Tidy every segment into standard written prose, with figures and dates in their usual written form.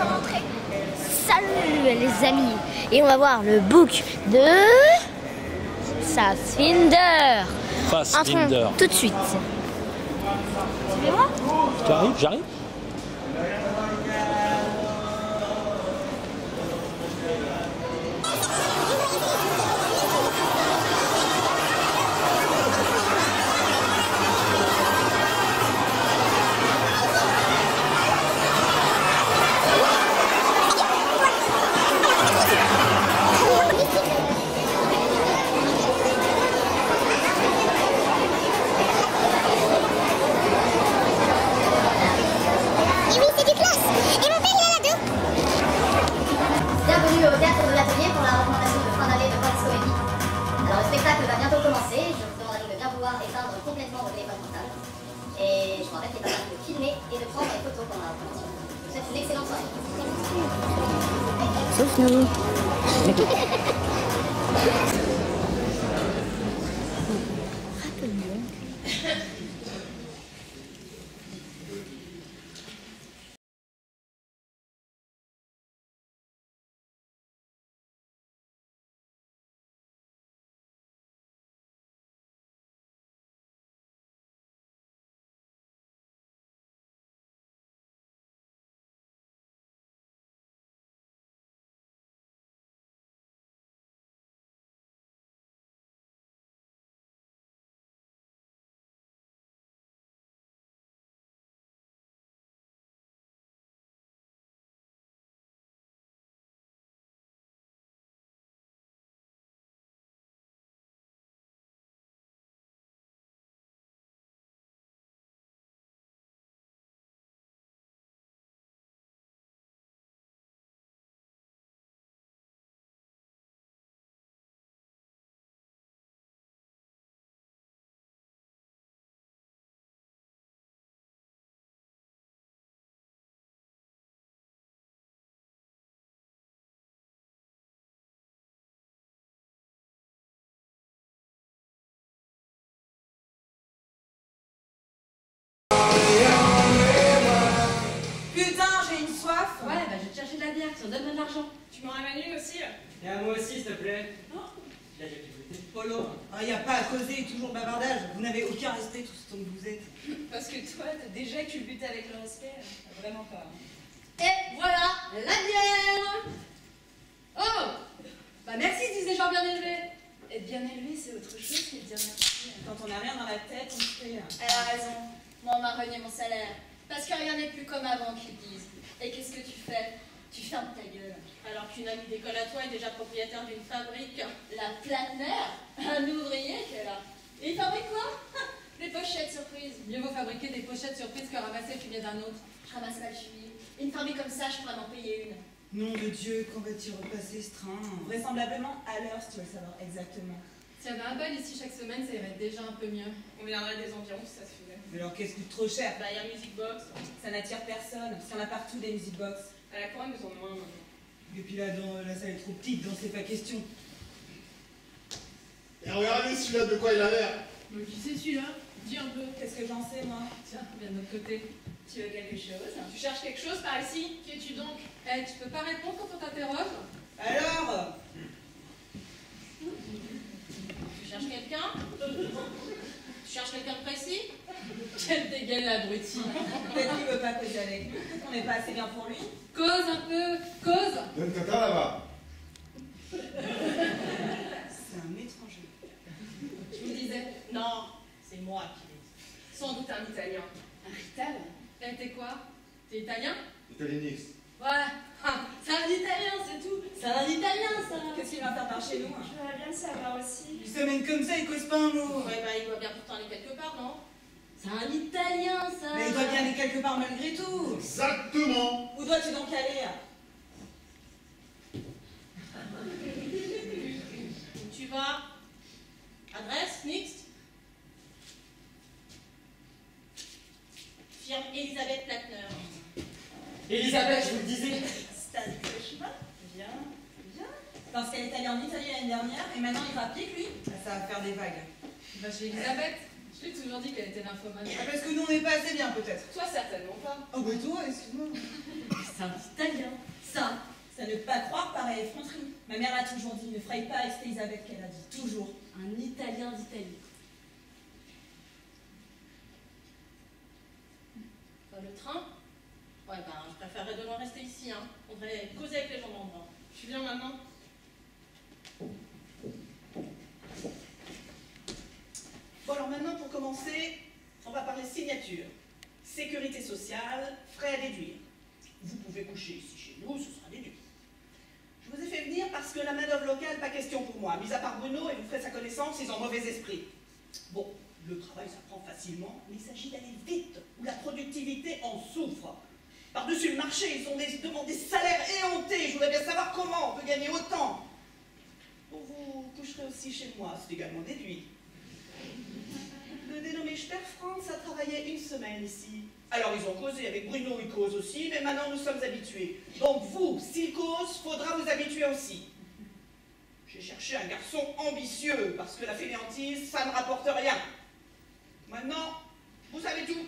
rentrer. Salut les amis. Et on va voir le book de Fassbinder. Fassbinder. Tout de suite. Suivez-moi. J'arrive. Bienvenue au théâtre de l'atelier pour la représentation de fin d'année de Vox Comédie. Alors le spectacle va bientôt commencer, je vous demande à vous de bien vouloir éteindre complètement vos téléphones portables. Et je vous rappelle qu'il est important de filmer et de prendre des photos pendant la représentation. Je vous souhaite une excellente soirée. Sauf nous. Ouais, bah je vais te chercher de la bière, tiens, donne-moi de l'argent. Tu m'en ramènes une aussi? Et à moi aussi, s'il te plaît. Non. Là, j'ai écouté. Polo, il n'y a pas à causer, toujours bavardage. Vous n'avez aucun respect tout ce temps que vous êtes. Parce que toi, t'as déjà culbuté avec le respect. Vraiment pas. Et voilà, la bière. Oh, bah merci, disent des gens bien élevés. Être bien élevé, c'est autre chose que de dire merci. Quand on n'a rien dans la tête, on se fait... Elle a raison, moi on m'a renié mon salaire. Parce que rien n'est plus comme avant qu'ils disent. Et qu'est-ce que tu fais? Tu fermes ta gueule. Alors qu'une amie d'école à toi est déjà propriétaire d'une fabrique. La Platner, un ouvrier qu'elle a. Et il fabrique quoi? Des pochettes surprises. Mieux vaut fabriquer des pochettes surprises que ramasser le fumier d'un autre. Je ramasse pas le fumier. Une fabrique comme ça, je pourrais m'en payer une. Nom de Dieu, quand va-t-il repasser ce train? Vraisemblablement à l'heure, si tu veux le savoir exactement. S'il y avait un bal ici chaque semaine, ça irait déjà un peu mieux. On viendrait des environs si ça se faisait. Mais alors qu'est-ce qui coûte trop cher? Bah, il y a Music Box. Ça n'attire personne, parce qu'il y en a partout des music box. À la couronne, ils en ont un maintenant. Et puis là, la salle est trop petite, donc c'est pas question. Et regardez celui-là, de quoi il a l'air? Mais qui c'est celui-là? Dis un peu. Qu'est-ce que j'en sais, moi? Tiens, viens de notre côté. Tu veux quelque chose? Tu cherches quelque chose par ici? Qui es-tu donc? Eh, tu peux pas répondre quand on t'interroge? Alors? Tu cherches quelqu'un? Tu cherches quelqu'un de précis? Quelle dégaine l'abruti. Peut-être qu'il veut pas causer avec nous, peut-être qu'on n'est pas assez bien pour lui. Cause un peu, cause. Donne tata là-bas. C'est un étranger. Je vous disais. Non, c'est moi qui l'ai dit. Sans doute un Italien. Un rital? Eh, t'es quoi? T'es italien? Italieniste. Ouais. Ah, c'est un italien, c'est tout. C'est un italien, ça. Qu'est-ce qu'il va faire par chez nous? J'aimerais bien le savoir aussi. Il se mène comme ça, il cause pas un mot. Ouais, bah, il doit bien pourtant aller quelque part, non? C'est un italien, ça. Mais il doit bien aller quelque part malgré tout. Exactement. Où dois-tu donc aller? Où tu vas? Adresse, Nixt? Firme Elisabeth Platner. Elisabeth, je vous le disais. Stade de chemin. Viens. Parce qu'elle est allée en Italie l'année dernière et maintenant il va à pied, lui. Ça va faire des vagues. Va chez Elisabeth. Je t'ai toujours dit qu'elle était nymphomane. Ah, parce que nous on n'est pas assez bien peut-être. Toi, certainement pas. Oh bah toi, excuse-moi. C'est un italien. ne pas croire pareille effronterie. Ma mère l'a toujours dit, ne fraye pas avec cette Elisabeth qu'elle a dit, toujours. Un Italien d'Italie. Dans le train? Ouais, ben, je préférerais de loin rester ici, hein. On devrait causer avec les gens d'endroit. Tu viens maintenant? Bon, alors maintenant, pour commencer, on va parler signature. Sécurité sociale, frais à déduire. Vous pouvez coucher ici chez nous, ce sera déduit. Je vous ai fait venir parce que la main-d'œuvre locale, pas question pour moi. Mis à part Bruno, et vous ferez sa connaissance, ils ont mauvais esprit. Bon, le travail, ça prend facilement, mais il s'agit d'aller vite, où la productivité en souffre. Par-dessus le marché, ils ont demandé des salaires éhontés. Je voudrais bien savoir comment on peut gagner autant. Bon, vous coucherez aussi chez moi, c'est également déduit. Le dénommé Sperfranz a travaillé une semaine ici. Alors ils ont causé avec Bruno, il cause aussi, mais maintenant nous sommes habitués. Donc vous, s'il cause, faudra vous habituer aussi. J'ai cherché un garçon ambitieux, parce que la fainéantise, ça ne rapporte rien. Maintenant, vous savez tout.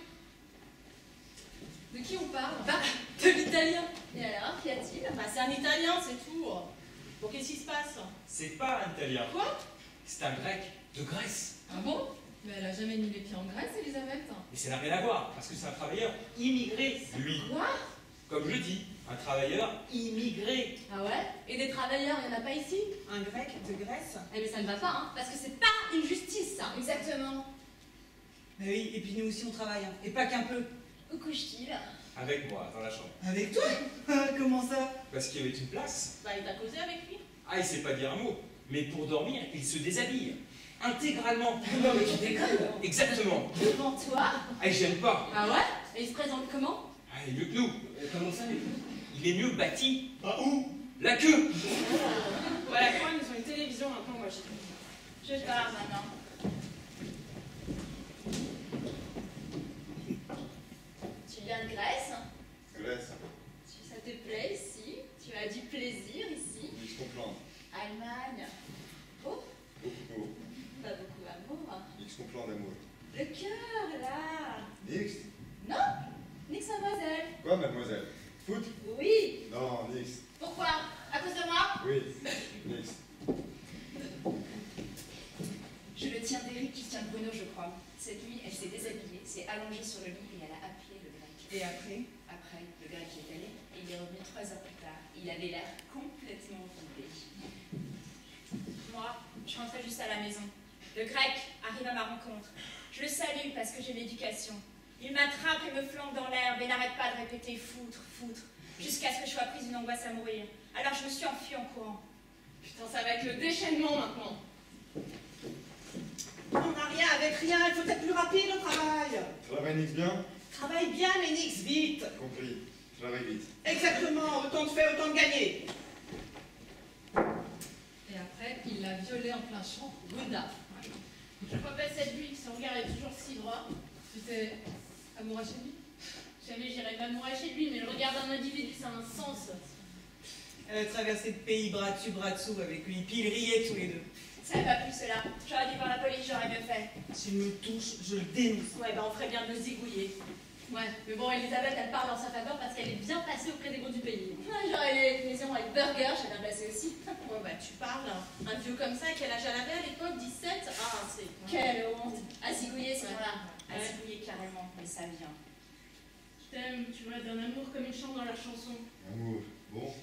De qui on parle? Bah, de l'italien. Et alors, qu'y a-t-il? Bah, c'est un italien, c'est tout. Bon, qu'est-ce qui se passe? C'est pas un italien. Quoi? C'est un grec de Grèce. Ah bon? Mais elle a jamais mis les pieds en Grèce, Elisabeth. Mais ça n'a rien à voir, parce que c'est un travailleur immigré, lui. Quoi? Comme je dis, un travailleur immigré. Ah ouais? Et des travailleurs, il n'y en a pas ici? Un grec de Grèce? Eh mais ça ne va pas, hein, parce que c'est pas une justice, ça. Exactement. Mais oui, et puis nous aussi on travaille, hein. Et pas qu'un peu. Où couche-t-il? Avec moi, dans la chambre. Avec toi? Comment ça? Parce qu'il y avait une place. Bah, il t'a causé avec lui. Ah, il sait pas dire un mot. Mais pour dormir, il se déshabille. Intégralement. Non mais tu déconnes. Exactement. Devant toi? Ah, j'aime pas. Ah ouais? Et il se présente comment? Ah, il est mieux que nous. Comment ça? Il est mieux bâti. Ah, où? La queue. Voilà, quoi, ils ont une télévision maintenant, moi je pars maintenant. Tu viens de Grèce? Grèce. Ça te plaît ici? Tu as du plaisir ici? Oui, je comprends. Allemagne? Oh, Beaucoup beau. pas beaucoup d'amour. X comprend d'amour. Le cœur, là! Nix? Non! Nix mademoiselle! Quoi, mademoiselle? Foot? Oui! Non, Nix. Pourquoi? À cause de moi? Oui, Nix. Je le tiens d'Eric qui tient de Bruno, je crois. Cette nuit, elle s'est déshabillée, s'est allongée sur le lit et elle a appelé le grec. Et après? Après, le grec est allé et il est revenu 3 heures plus tard. Il avait l'air complètement vidé. Moi, je rentrais juste à la maison. Le grec arrive à ma rencontre. Je le salue parce que j'ai l'éducation. Il m'attrape et me flanque dans l'herbe et n'arrête pas de répéter foutre, foutre, jusqu'à ce que je sois prise d'une angoisse à mourir. Alors je me suis enfuie en courant. Putain, ça va être le déchaînement maintenant. On n'a rien avec rien, il faut être plus rapide au travail. Travaille Nix bien? Travaille bien, mais Nix, vite. Compris. Travaille vite. Exactement, autant de fait, autant de gagner. Et après, il l'a violée en plein champ, Gouda. Je vois pas cette bulle, son regard est toujours si droit. C'était amoureux chez lui? Jamais j'irais m'amourer chez lui, mais le regard d'un individu, ça a un sens. Elle a traversé le pays bras dessus, bras dessous avec lui, puis ils riaient tous les deux. Ça n'avait pas plu cela. J'aurais dû voir la police, j'aurais mieux fait. S'il me touche, je le dénonce. Ouais, ben on ferait bien de le zigouiller. Ouais, mais bon, Elisabeth, elle parle en sa faveur parce qu'elle est bien placée auprès des gros du pays. Ouais, j'aurais eu une maison avec burger, j'ai bien placé aussi. Ouais, bah tu parles. Un vieux comme ça, quel âge elle avait à l'époque? 17? Ah, c'est... Quelle honte. À zigouiller, c'est voilà. À Ouais. zigouiller carrément, mais ça vient. Je t'aime, tu vois, d'un amour comme il chante dans la chanson. Amour. Bon.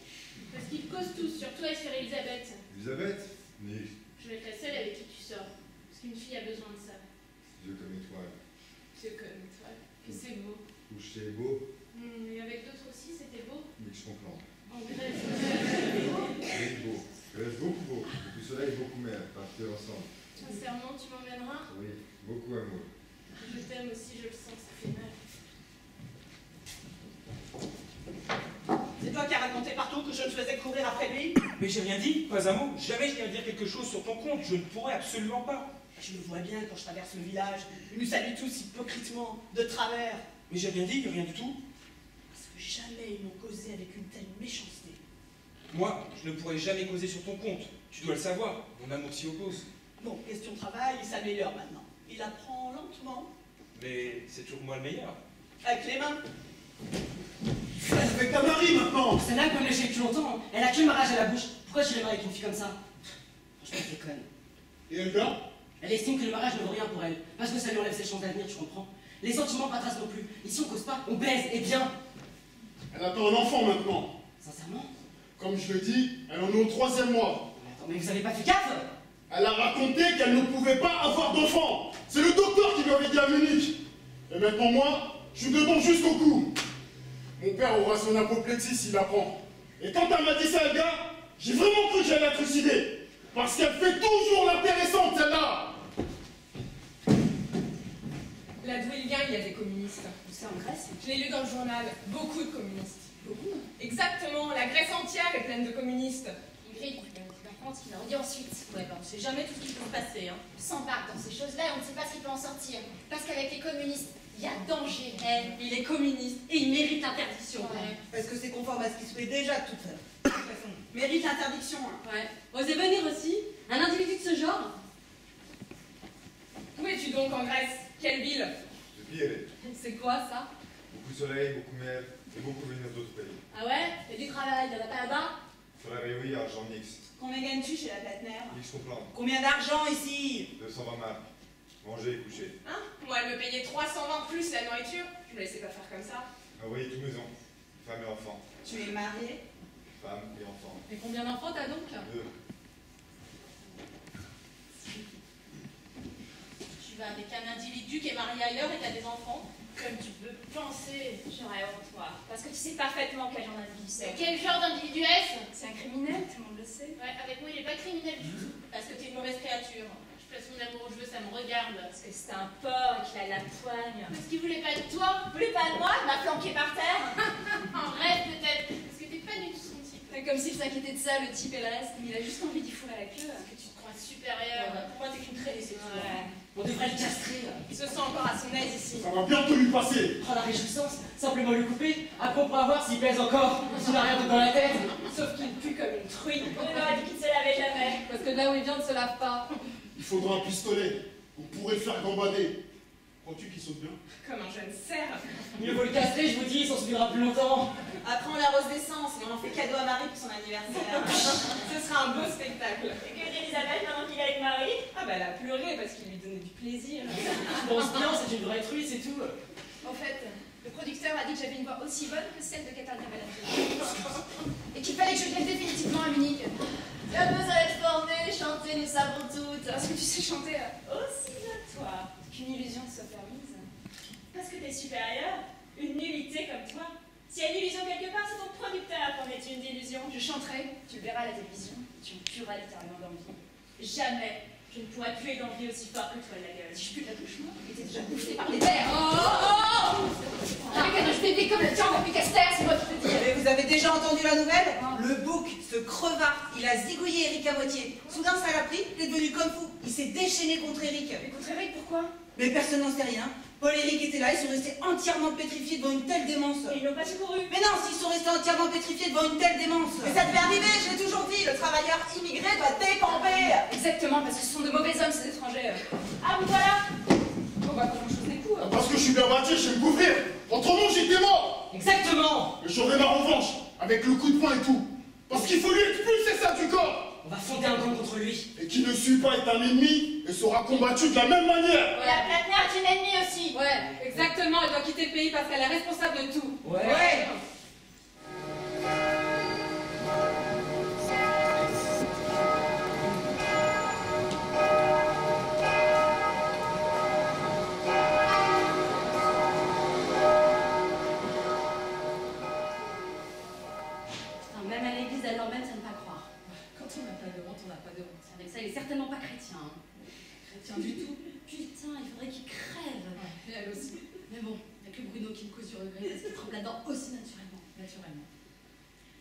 Parce qu'ils causent tous, sur toi et sur Elisabeth. Elisabeth? Nix. Je vais être la seule avec qui tu sors. Parce qu'une fille a besoin de ça. Dieu comme étoile. C'est comme étoile. Et c'est beau. Coucher beau. Et avec d'autres aussi, c'était beau. Nix comprend. En Grèce. Grèce beau. Grèce beaucoup beau. Beaucoup soleil, beaucoup mer. Partir ensemble. Sincèrement, tu m'emmèneras? Oui. Beaucoup amour. Je t'aime aussi, je le sens, ça fait mal. C'est toi qui as raconté partout que je ne faisais que courir après lui? Mais j'ai rien dit, pas un mot. Jamais je viens dire quelque chose sur ton compte. Je ne pourrais absolument pas. Je le vois bien quand je traverse le village. Ils nous saluent tous hypocritement, de travers. Mais j'ai rien dit, rien du tout. Parce que jamais ils n'ont causé avec une telle méchanceté. Moi, je ne pourrais jamais causer sur ton compte. Tu dois le savoir. Mon amour s'y oppose. Bon, question de travail, il s'améliore maintenant. Il apprend lentement. Mais c'est toujours moi le meilleur. Avec les mains. Avec ta Marie maintenant! celle-là peut me lécher depuis longtemps. Elle a que le mariage à la bouche. Pourquoi j'irais marier avec une fille comme ça? Franchement, je déconne. Et Elga? Elle estime que le mariage ne vaut rien pour elle. Parce que ça lui enlève ses chances d'avenir, tu comprends? Les sentiments pas trace non plus. Ici, on cause pas, on baise, et bien. Elle attend un enfant maintenant. Sincèrement? Comme je le dis, elle en est au 3e mois. Attends, mais vous avez pas fait gaffe? Elle a raconté qu'elle ne pouvait pas avoir d'enfant. C'est le docteur qui lui avait dit à Munich. Et maintenant, moi, je suis dedans jusqu'au cou. Mon père aura son apoplexie s'il apprend. Et quand elle m'a dit ça, Elga, j'ai vraiment cru que j'allais être trucidé. Parce qu'elle fait toujours l'intéressante, celle-là. Là d'où il vient, il y a des communistes. C'est en Grèce? Je l'ai lu dans le journal. Beaucoup de communistes. Beaucoup? Exactement, la Grèce entière est pleine de communistes. Ingrid, il y a un enfant qui l'a redit ensuite. Ouais, on ne sait jamais tout ce qui peut se passer. Hein. On s'embarque dans ces choses-là et on ne sait pas ce qui peut en sortir. Parce qu'avec les communistes, il y a danger. Il est communiste et il mérite l'interdiction. Ouais. Parce que c'est conforme à ce qui se fait déjà de toute façon. Mérite l'interdiction. Hein. Ouais. Osez venir aussi. Un individu de ce genre. Où es-tu donc en Grèce? Quelle ville? Depuis elle. C'est quoi ça? Beaucoup de soleil, beaucoup de mer et beaucoup venir d'autres pays. Ah ouais? Et du travail, y'en a pas là-bas? Ferrari, oui, argent Nix. Combien gagnes-tu chez la Platner? Nix comprendre. Combien d'argent ici? 220 marques. Manger et coucher. Hein? Moi, elle me payait 320 plus la nourriture. Je me laissais pas faire comme ça. Envoyer tout maison. Femme et enfant. Tu es marié? Femme et enfant. Et combien d'enfants t'as donc? 2. Tu vas avec un individu qui est marié ailleurs et qui a des enfants? Comme tu peux penser, j'aurais honte, moi. Parce que tu sais parfaitement quel genre d'individu c'est. Quel genre d'individu est-ce? C'est un criminel, tout le monde le sait. Ouais, avec moi, il est pas criminel du tout. Parce que t'es une mauvaise créature. Je place mon amour où je veux, ça me regarde. Parce que c'est un porc et qu'il a la poigne. Parce qu'il voulait pas de toi. Vous voulez pas de moi? Il m'a flanqué par terre. En rêve, peut-être. Parce que t'es pas du tout son type. C'est comme s'il s'inquiétait de ça, le type et le reste. Il a juste envie d'y fourrer la queue. Parce que tu te crois supérieur. Pour moi, t'es qu'une traînée, c'est tout. Ouais. On devrait le castrer. Il se sent encore à son aise ici. Ça va bientôt lui passer. Oh la réjouissance, simplement lui couper. Après on pourra voir s'il pèse encore, s'il n'a rien d'autre dans la tête. Sauf qu'il pue comme une truie. On aurait dit qu'il ne se lavait jamais. Parce que là où il vient, ne se lave pas. Il faudra un pistolet. On pourrait le faire gambader. Crois-tu qu'il saute bien? Comme un jeune cerf. Mieux vaut le castrer, je vous dis, il s'en souviendra plus longtemps. Après, on l'arrose d'essence et on en fait cadeau à Marie pour son anniversaire. Ce sera un beau spectacle. Et que d'Elisabeth maintenant qu'il a une mari? Ah bah elle a pleuré parce qu'il lui donnait du plaisir. Je pense bien, c'est une vraie truie, c'est tout. En fait, le producteur a dit que j'avais une voix aussi bonne que celle de Katharina Valentine. Et qu'il fallait que je vienne définitivement à Munich. T'as besoin d'être formée, chanter, nous savons toutes. Parce que tu sais chanter. Aussi bien toi. Qu'une illusion soit permise. Parce que t'es supérieure. Une nullité comme toi. S'il y a une illusion quelque part, c'est ton producteur qui en est une d'illusion. Je chanterai, tu le verras à la télévision, tu me tueras littéralement d'envie. Jamais je ne pourrais tuer d'envie aussi fort que toi, la gueule. Si je pue de l'accouchement, il était déjà bouffé par les vers. Avec un œuf bébé comme le tien, on a plus Caster, c'est moi qui te dis. Mais vous avez déjà entendu la nouvelle? Le bouc, ce crevard, il a zigouillé Eric à moitié. Soudain, ça l'a pris, il est devenu comme fou. Il s'est déchaîné contre Eric. Mais contre Eric, pourquoi? Mais personne n'en sait rien. Paul et Eric étaient là, ils sont restés entièrement pétrifiés devant une telle démence. Et ils n'ont pas secouru. Mais non, s'ils sont restés entièrement pétrifiés devant une telle démence. Mais ça devait arriver, je l'ai toujours dit, le travailleur immigré doit décamper. Exactement, parce que ce sont de mauvais hommes, ces étrangers. Ah, vous voilà. Bon, bah, pas grand-chose des coups. Parce que je suis bien bâti, je vais me couvrir. Autrement, j'étais mort. Exactement. Et j'aurai ma revanche, avec le coup de poing et tout. Parce qu'il faut lui expulser ça du corps. On va fonder un camp contre lui. Et qui ne suit pas est un ennemi et sera combattu de la même manière. Et la Platner est une ennemie aussi. Ouais, exactement, elle doit quitter le pays parce qu'elle est responsable de tout. Ouais. Putain, même à l'église, elle l'emmène, ça ne pas croire. Quand on n'a pas de honte, on n'a pas de honte. Avec ça, il est certainement pas chrétien. Hein. Chrétien du tout. Putain, il faudrait qu'il crève. Ouais, et elle aussi. Mais bon, il n'y a que Bruno qui me cause du regret parce qu'il trempe là-dedans aussi naturellement.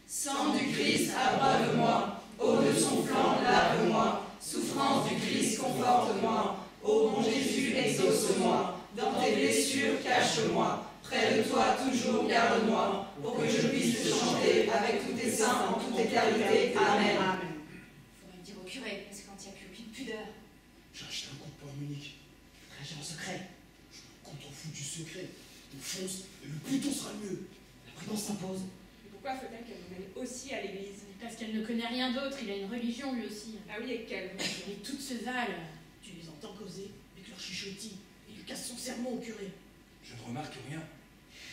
Sang du Christ, abreuve-moi, eau de son flanc, lave-moi, souffrance du Christ, conforte-moi, ô mon Jésus, exauce-moi, dans tes blessures, cache-moi, près de toi toujours, garde-moi, pour que je puisse te chanter avec tous tes saints en toute éternité. Amen. Faudrait le dire au curé, parce qu'il n'y a plus aucune pudeur. J'ai acheté un coup de poing à Munich. Très en secret. Je me contrefous du secret. On fonce et le plus tôt sera le mieux. La prudence s'impose. Pourquoi faut-elle qu'elle nous mêle aussi à l'église? Parce qu'elle ne connaît rien d'autre, il a une religion lui aussi. Ah oui, et quelle? Et toute ce Val. Tu les entends causer avec leur chuchotis. Il casse son sermon au curé. Je ne remarque rien.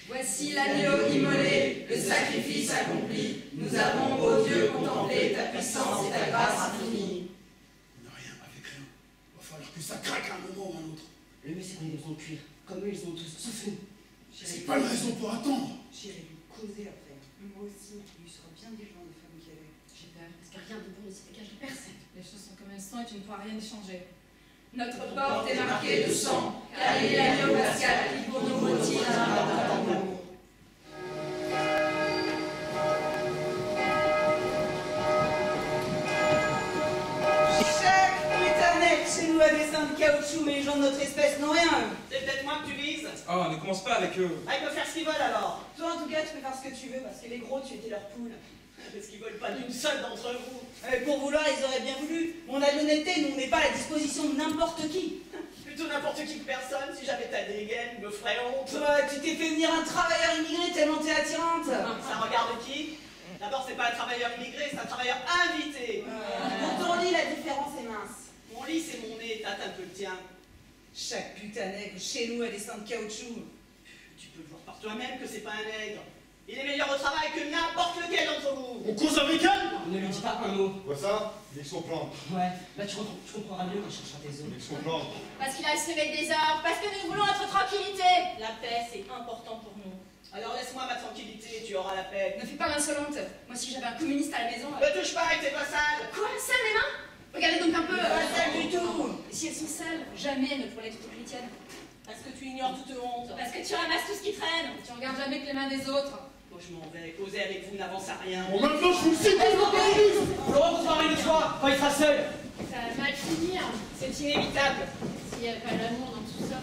Voici l'agneau immolé, le sacrifice accompli. Nous avons, ô Dieu, contemplé ta puissance et ta grâce infinie. On n'a rien avec rien. Va falloir que ça craque à un moment ou à un autre. Le mieux, c'est qu'on ait besoin de cuire. Comme eux, ils ont tous, sauf nous. C'est pas une raison pour attendre. J'irai lui causer après. Moi aussi, il lui sera bien des gens de femme qu'elle est. J'ai peur, parce que rien de bon ne se dégage de personne. Les choses sont comme elles sont et tu ne pourras rien y changer. Notre porte est marquée de sang, car il est l'agneau pascal qui pour nous retire un ardent amour. Chaque putanette chez nous a des seins de caoutchouc, mais les gens de notre espèce n'ont rien. C'est peut-être moi que tu vises. Oh, ne commence pas avec eux. Ah, ils peuvent faire ce qu'ils veulent alors. Toi, en tout cas, tu peux faire ce que tu veux, parce que les gros, tu étais leur poule. Parce qu'ils veulent pas d'une seule d'entre vous. Pour vouloir, ils auraient bien voulu. On a de l'honnêteté, nous, on n'est pas à la disposition de n'importe qui. Plutôt n'importe qui que personne. Si j'avais ta dégaine, me ferait honte. Toi, tu t'es fait venir un travailleur immigré tellement t'es attirante. Ça regarde qui? D'abord, c'est pas un travailleur immigré, c'est un travailleur invité. Dans ton lit, la différence est mince. Mon lit, c'est mon nez, tâte un peu le tien. Chaque putanègre chez nous a des seins de caoutchouc. Tu peux le voir par toi-même que c'est pas un nègre. Il est meilleur au travail que n'importe lequel d'entre vous. On cause avec elle? Ne lui dis pas un mot. Vois ça? Nique son plan. Ouais, bah tu comprendras mieux quand je chercherai tes os. Nique son plan. Parce qu'il a semé le désordre, parce que nous voulons notre tranquillité. La paix, c'est important pour nous. Alors laisse-moi ma tranquillité, tu auras la paix. Ne fais pas l'insolente. Moi, si j'avais un communiste à la maison. Ne touche pas avec tes doigts sales. Quoi? Sales les mains? Regardez donc un peu. Pas sales du tout. Et si elles sont sales, jamais elles ne pourraient être chrétiennes. Parce que tu ignores toute honte. Parce que tu ramasses tout ce qui traîne. Tu regardes jamais que les mains des autres. Moi je m'en vais, causer avec vous n'avance à rien. Bon, maintenant, je vous le cite, communiste. Laurent, vous parlez de toi quand il sera seul. Ça va mal finir. C'est inévitable. S'il n'y a pas l'amour dans tout ça.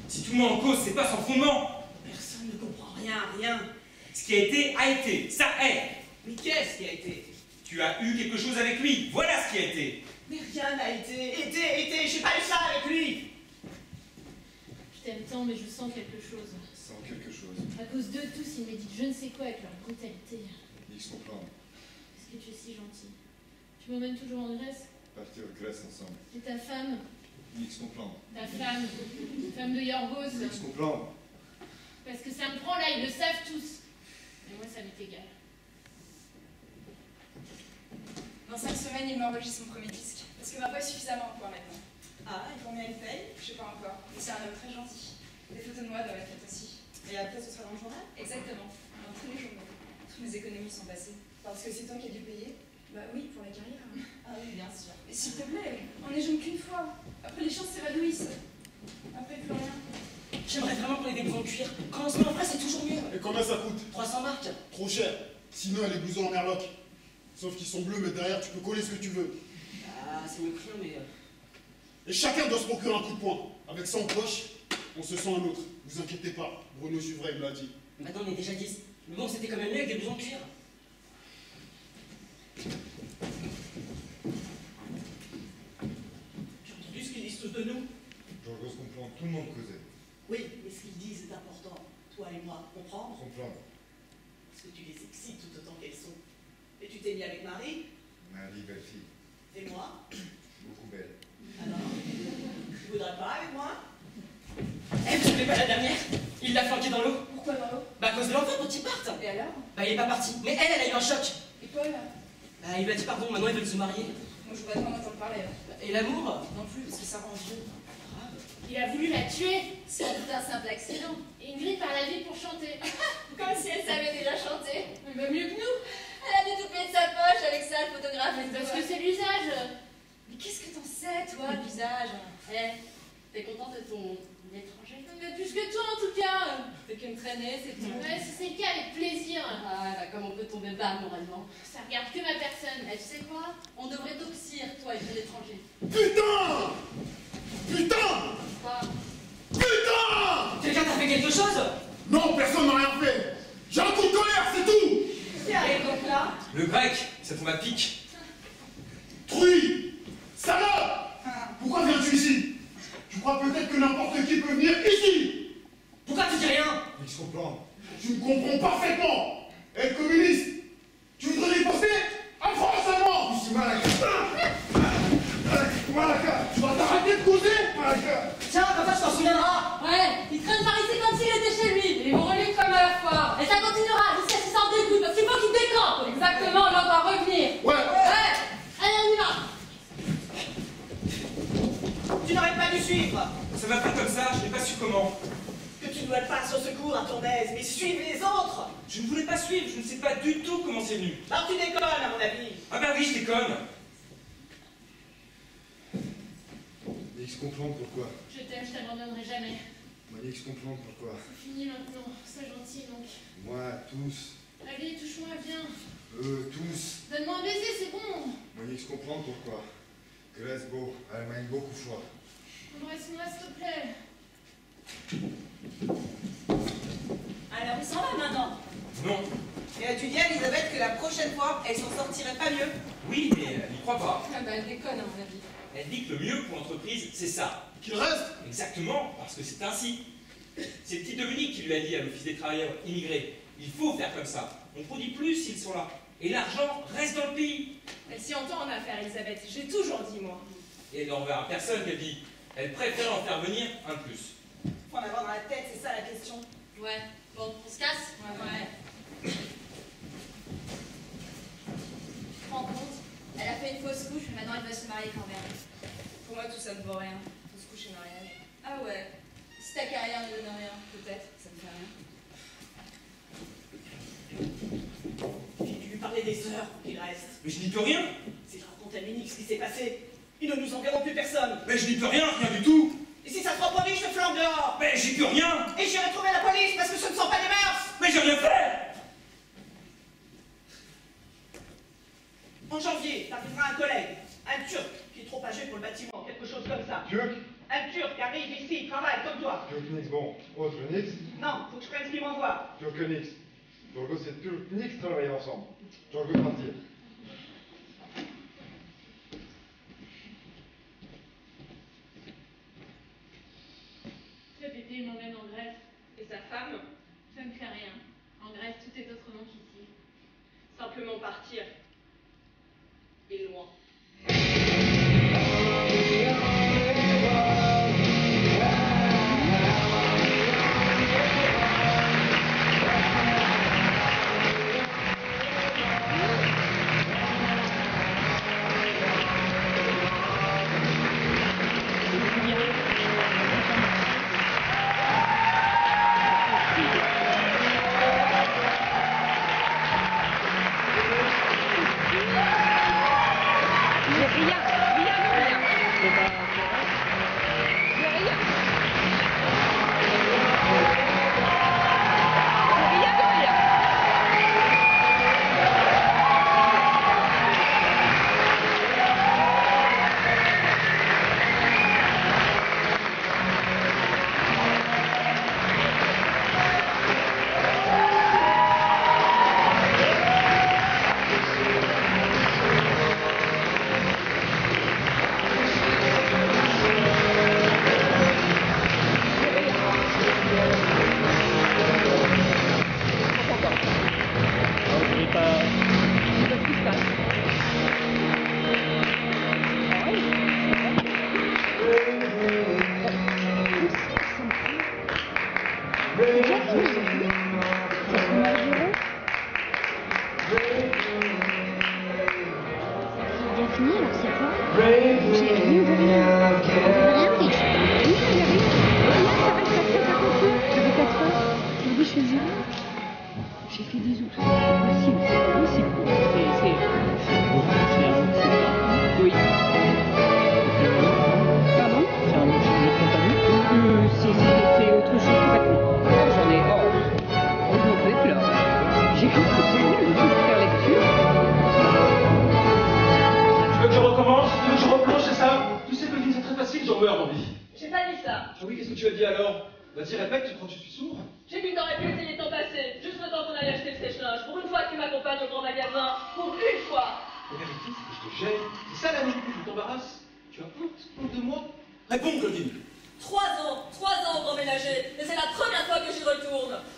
Si tout le monde en cause, c'est pas sans fondement. Personne ne comprend rien. Ce qui a été, ça est. Mais qu'est-ce qui a été? Tu as eu quelque chose avec lui, voilà ce qui a été. Mais rien n'a été, j'ai pas eu ça avec lui. Je t'aime tant, mais je sens quelque chose. Sans quelque chose. À cause d'eux tous, ils méditent je ne sais quoi avec leur brutalité. Nique son plan. Est-ce que tu es si gentil? Tu m'emmènes toujours en Grèce? Partir en Grèce ensemble. Et ta femme? Nique son plan. Ta femme de Yorgos. Nique son plan. Parce que ça me prend là, ils le savent tous. Mais moi, ça m'est égal. Dans 5 semaines, il m'enregistre mon premier disque. Parce que ma voix est suffisamment en point maintenant. Ah, et combien elle paye? Je sais pas encore. Mais c'est un homme très gentil. Des photos de moi doivent être faites aussi. Et après, ce sera dans le journal? Exactement. Dans tous les journaux. Toutes mes économies sont passées. Parce que c'est toi qui as dû payer? Bah oui, pour la carrière. Ah oui, bien sûr. Mais s'il te plaît, on n'est jeune qu'une fois. Après, les chances s'évanouissent. Après, plus rien. J'aimerais vraiment qu'on ait des blousons en cuir. Commencement après, c'est toujours mieux. Et combien ça coûte? 300 marques. Trop cher. Sinon, elle est blousons en merloc. Sauf qu'ils sont bleus, mais derrière, tu peux coller ce que tu veux. Ah, c'est mieux que rien, mais... Et chacun doit se procurer un coup de poing. Avec ça en poche, on se sent un autre. Vous inquiétez pas, Bruno Suvray me l'a dit. Maintenant, on est déjà 10. Mais bon, c'était quand même mieux avec des blousons en cuir. J'ai entendu ce qu'ils disent tous de nous. Jorgos comprend, tout le monde causait. Oui, mais ce qu'ils disent est important. Toi et moi, comprendre? Comprendre. Parce que tu les excites tout autant qu'elles sont. Et tu t'es mis avec Marie? Marie, belle fille. Et moi? Beaucoup belle. Alors, tu voudrais pas avec moi? Eh, vous savez pas la dernière? Il l'a flanqué dans l'eau. Pourquoi dans l'eau? Bah, à cause de l'enfant quand il parte. Et alors? Bah, il est pas parti. Mais elle a eu un choc. Et Paul? Bah, il lui a dit pardon, maintenant ils veulent se marier. Moi, je voudrais pas m'entendre parler. Et l'amour? Non plus, parce que ça rend vieux. Il a voulu la tuer. C'est un simple accident. Et Ingrid par la ville pour chanter. Comme si elle savait déjà chanter. Mais bah, mieux que nous. Elle a détoupé de sa poche avec ça, le photographe. Parce que c'est l'usage. Mais qu'est-ce que t'en sais, toi, le visage? T'es contente de ton étranger? Mais plus que toi en tout cas. T'es qu'une traînée, c'est tout. Ouais, si c'est le cas, avec plaisir. Ah, bah, comme on peut tomber bas moralement. Ça regarde que ma personne. Tu sais quoi? On devrait t'oxyre, toi et ton étranger. Putain! Putain! Quoi? Putain! Quelqu'un t'a fait quelque chose? Non, personne n'a rien fait. J'ai un coup de colère, c'est tout. Qui arrive donc là? Le grec, ça tombe à pic. Truie! Salope! Pourquoi viens-tu ici? Tu crois peut-être que n'importe qui peut venir ici? Pourquoi tu dis rien? Nique son plan. Tu me comprends parfaitement. Être communiste, tu voudrais riposter en France allemand. Je suis Malaka. Malaka, tu vas t'arrêter de causer, Malaka. Tiens, comme ça, je t'en souviendras. Ouais, il traîne par ici comme s'il était chez lui. Il vous relie comme à la foire. Et ça continuera jusqu'à ce qu'il s'en dégoûte, parce qu'il faut qu'il décampe. Exactement, là, on va revenir. Ouais. Allez, on y va. Tu n'aurais pas dû suivre. Ça va pas comme ça, je n'ai pas su comment. Que tu dois pas au secours à ton aise, mais suive les autres. Je ne voulais pas suivre, je ne sais pas du tout comment c'est venu. Alors tu déconnes, à mon avis. Ah bah oui, je déconne. Manix comprendre pourquoi. Je t'aime, je t'abandonnerai jamais. Manix comprendre pourquoi. C'est fini maintenant, sois gentil donc. Moi, tous. Allez, touche-moi bien. Eux, tous. Donne-moi un baiser, c'est bon. Manix comprendre pourquoi. Grèce beau, Allemagne beaucoup froid. Embrasse-moi, s'il te plaît. Alors, il s'en va maintenant. Non. Et as-tu dit à Elisabeth que la prochaine fois, elle s'en sortirait pas mieux? Oui, mais elle n'y croit pas. Ah bah, elle déconne à mon avis. Elle dit que le mieux pour l'entreprise, c'est ça. Qu'il reste. Exactement, parce que c'est ainsi. C'est le petit Dominique qui lui a dit à l'Office des travailleurs immigrés. Il faut faire comme ça. On produit plus s'ils sont là. Et l'argent reste dans le pays. Elle s'y entend en affaires, Elisabeth. J'ai toujours dit, moi. Et elle n'en verra personne qu'elle dit. Elle préfère en faire venir un de plus. Faut en avoir dans la tête, c'est ça la question. Ouais. Bon, on se casse? Ouais. Tu te rends compte? Elle a fait une fausse couche, mais maintenant elle veut se marier quand même. Pour moi, tout ça ne vaut rien. Fausse couche et mariage. Ah ouais. Si ta carrière ne donne rien, peut-être, ça ne fait rien. J'ai dû lui parler des sœurs pour qu'il reste. Mais je n'y peux rien. Si je raconte à Munich ce qui s'est passé, ils ne nous enverront plus personne. Mais je n'y peux rien, rien du tout. Et si ça se reproduit, je te flanque dehors. Mais j'y peux rien. Et j'irai trouver la police parce que ce ne sont pas des mœurs. Mais j'ai rien fait. En janvier, t'arriveras un collègue, un Turc, qui est trop âgé pour le bâtiment, quelque chose comme ça. Turc. Un Turc arrive ici, travaille comme toi. Turc Nix, bon. Autre Nix. Non, faut que je prenne ce qu'il m'envoie. Turc Nix. Turco, c'est Turc Nix travailler ensemble. Turco partir. Le bébé m'emmène en Grèce. Et sa femme? Ça ne fait rien. En Grèce, tout est autrement qu'ici. Simplement partir. Et loin.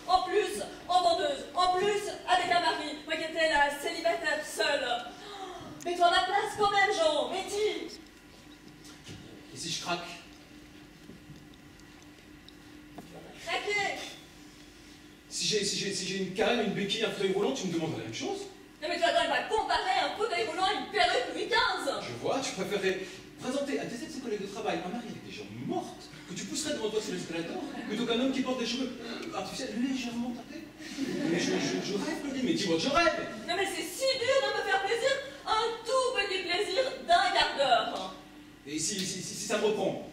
En plus, en vendeuse, en plus, avec un mari j'ai une canne, une béquille, un fauteuil roulant, tu me demandes la même chose? Non mais tu vas quand même pas comparer un fauteuil roulant à une perruque Louis XV. Je vois, tu préférerais présenter à tes ex-collègues de travail un mari avec des jambes mortes que tu pousserais devant toi sur l'escalator plutôt qu'un homme qui porte des cheveux artificiels légèrement tâtés. Mais je rêve, Claudine, mais dis-moi que je rêve. Non mais c'est si dur de me faire plaisir, un tout petit plaisir d'un quart d'heure. Et si ça me reprend?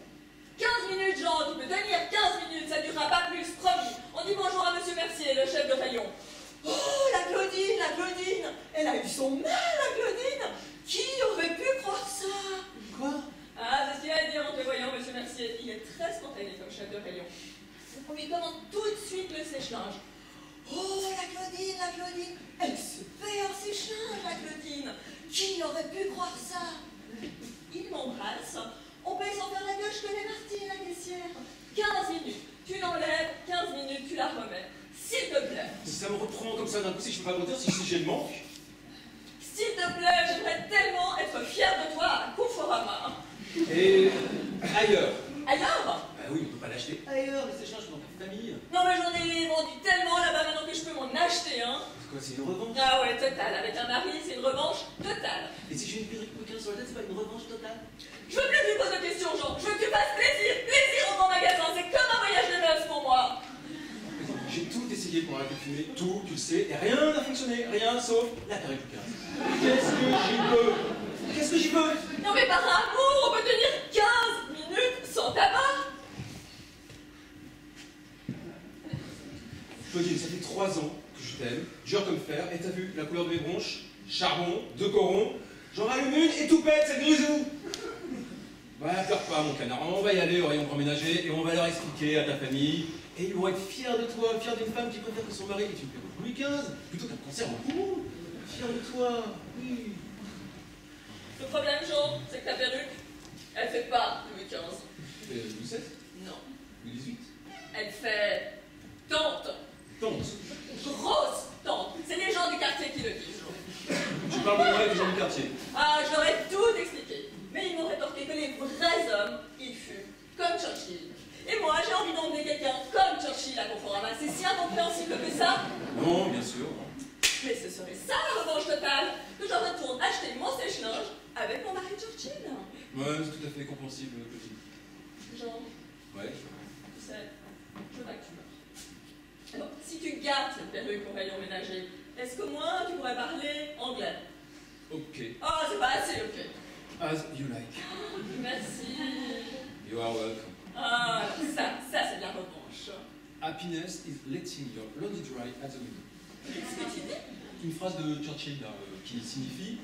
15 minutes, Jean, tu peux tenir 15 minutes, ça ne durera pas plus, promis. On dit bonjour à Monsieur Mercier, le chef de rayon. Oh, la Claudine, elle a eu son mal, la Claudine. Qui aurait pu croire ça? Quoi? Ah, c'est ce qu'il a à dire en te voyant, Monsieur Mercier. Il est très spontané comme chef de rayon. On lui commande tout de suite le sèche-linge. Oh, la Claudine, elle se fait un sèche-linge, la Claudine. Qui aurait pu croire ça? Il m'embrasse. On paye sans faire la gueule, je connais Martine, la caissière. 15 minutes, tu l'enlèves, 15 minutes, tu la remets. S'il te plaît. Si ça me reprend comme ça d'un coup, si je peux pas mentir, si j'ai le manque. S'il te plaît, j'aimerais tellement être fière de toi à Conforama. Et ailleurs? Ailleurs? Bah oui, on peut pas l'acheter ailleurs, les sèche-linges dans ta famille. Non mais j'en ai vendu tellement là-bas maintenant que je peux m'en acheter, hein. C'est quoi, c'est une revanche? Ah ouais, total. Avec un mari, c'est une revanche totale. Et si j'ai une perruque bouquin sur la tête, c'est pas une revanche totale? Je veux plus que tu poses de questions, Jean. Je veux que tu fasses plaisir au grand magasin. C'est comme un voyage de noces pour moi. J'ai tout essayé pour arrêter de fumer, tout, tu le sais, et rien n'a fonctionné, rien sauf la perruque bouquin. Qu'est-ce que j'y peux? Non mais par amour, on peut tenir 15 minutes sans tabac. Claudine, ça fait 3 ans que je t'aime, dur comme fer, et t'as vu la couleur de mes bronches? Charbon, 2 corons, j'en rallume une et tout pète, c'est grisou. Bah, pleure pas, mon canard, on va y aller au rayon grand ménager et on va leur expliquer à ta famille. Et ils vont être fiers de toi, fiers d'une femme qui préfère que son mari ait une perruque Louis XV plutôt qu'un cancer en poumon. Fiers de toi, oui. Le problème, Jean, c'est que ta perruque, elle fait pas Louis XV. Louis XVI? Non. Louis XVIII? Elle fait tante. Tante? Grosse tante. C'est les gens du quartier qui le disent, Jean. Tu parles de moi et des gens du quartier. Ah, je leur ai tout expliqué. Mais ils m'ont rétorqué que les vrais hommes, ils fument, comme Churchill. Et moi, j'ai envie d'emmener quelqu'un comme Churchill à Conforama. C'est si incompréhensible que ça. Non, bien sûr. Mais ce serait ça la revanche totale, que je retourne acheter mon sèche-linge avec mon mari Churchill. Ouais, c'est tout à fait compréhensible, Claudine. Jean. Ouais. Tu sais, je veux pas que tu meurs. Alors, si tu gardes cette perruque au rayon ménager, est-ce qu'au moins tu pourrais parler anglais? Ok. Ah, c'est pas assez, ok. As you like. Merci. You are welcome. Ah, ça c'est de la revanche. Happiness is letting your laundry dry at the window. Qu'est-ce que tu dis? Une phrase de Churchill là, qui signifie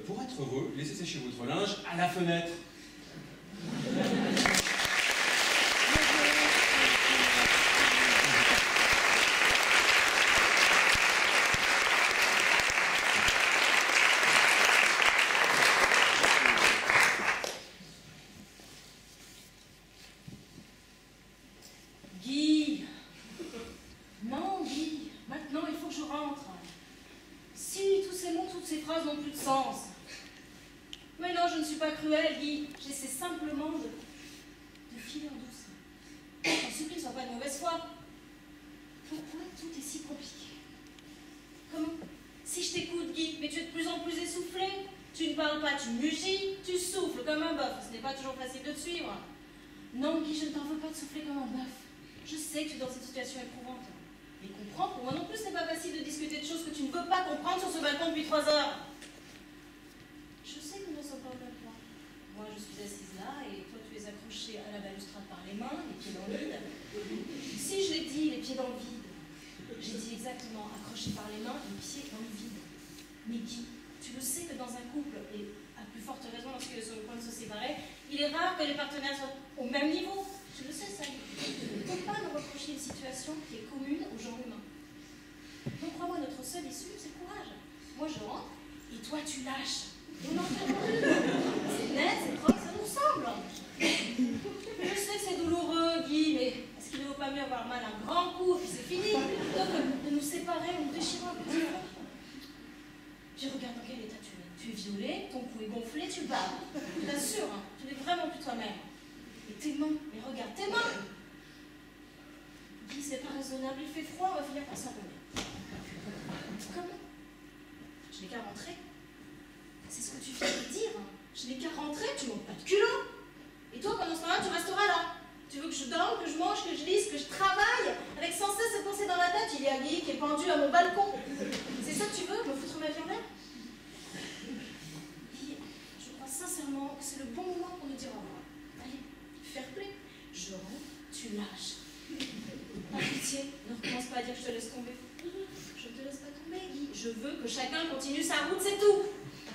pour être heureux, laissez sécher votre linge à la fenêtre. Guy. Non, Guy. Maintenant, il faut que je rentre. Si tous ces mots, toutes ces phrases n'ont plus de sens. Mais non, je ne suis pas cruelle, Guy. J'essaie simplement de filer en douce. J'en supplie, ne sois pas de mauvaise foi. Pourquoi tout est si compliqué? Comment? Si je t'écoute, Guy, mais tu es de plus en plus essoufflé. Tu ne parles pas, tu mugis, tu souffles comme un bœuf. Ce n'est pas toujours facile de te suivre. Non, Guy, je ne t'en veux pas de souffler comme un bœuf. Je sais que tu es dans cette situation éprouvante. Mais comprends, pour moi non plus, ce n'est pas facile de discuter de choses que tu ne veux pas comprendre sur ce balcon depuis 3 heures. Je sais que nous ne sommes pas au même point. Moi, je suis assise là, et toi, tu es accrochée à la balustrade par les mains, les pieds dans le vide. Si je l'ai dit, les pieds dans le vide, j'ai dit exactement accrochée par les mains, les pieds dans le vide. Mais Guy, tu le sais que dans un couple, et à plus forte raison lorsqu'il est sur le point de se séparer, il est rare que les partenaires soient au même niveau. Tu le sais, ça. Tu ne peux pas nous reprocher une situation qui est commune au genre humain. Donc, crois-moi, notre seule issue, c'est le courage. Moi, je rentre, et toi, tu lâches. Et on en fait c'est net, c'est propre, ça nous ressemble. Je sais que c'est douloureux, Guy, mais est-ce qu'il ne vaut pas mieux avoir mal un grand coup, et puis c'est fini, plutôt que de nous séparer en nous déchirant un petit peu. Puis regarde dans quel état tu es. Tu es violé, ton cou est gonflé, tu baves. Je t'assure, hein, tu n'es vraiment plus toi-même. Et tes mains, mais regarde tes mains. Guy, c'est pas raisonnable, il fait froid, on va finir par s'en remettre. Je n'ai qu'à rentrer. C'est ce que tu viens de dire. Je n'ai qu'à rentrer, tu manques pas de culot. Et toi, pendant ce temps-là, tu resteras là. Tu veux que je dorme, que je mange, que je lise, que je travaille, avec sans cesse cette pensée dans la tête, il y a Guy qui est pendu à mon balcon. C'est ça que tu veux, me foutre ma vie en l'air? Guy, je crois sincèrement que c'est le bon moment pour nous dire au revoir. Allez, fair play. Je rentre, tu lâches. Par pitié, ne recommence pas à dire que je te laisse tomber. Je ne te laisse pas tomber, Guy. Je veux que chacun continue sa route, c'est tout.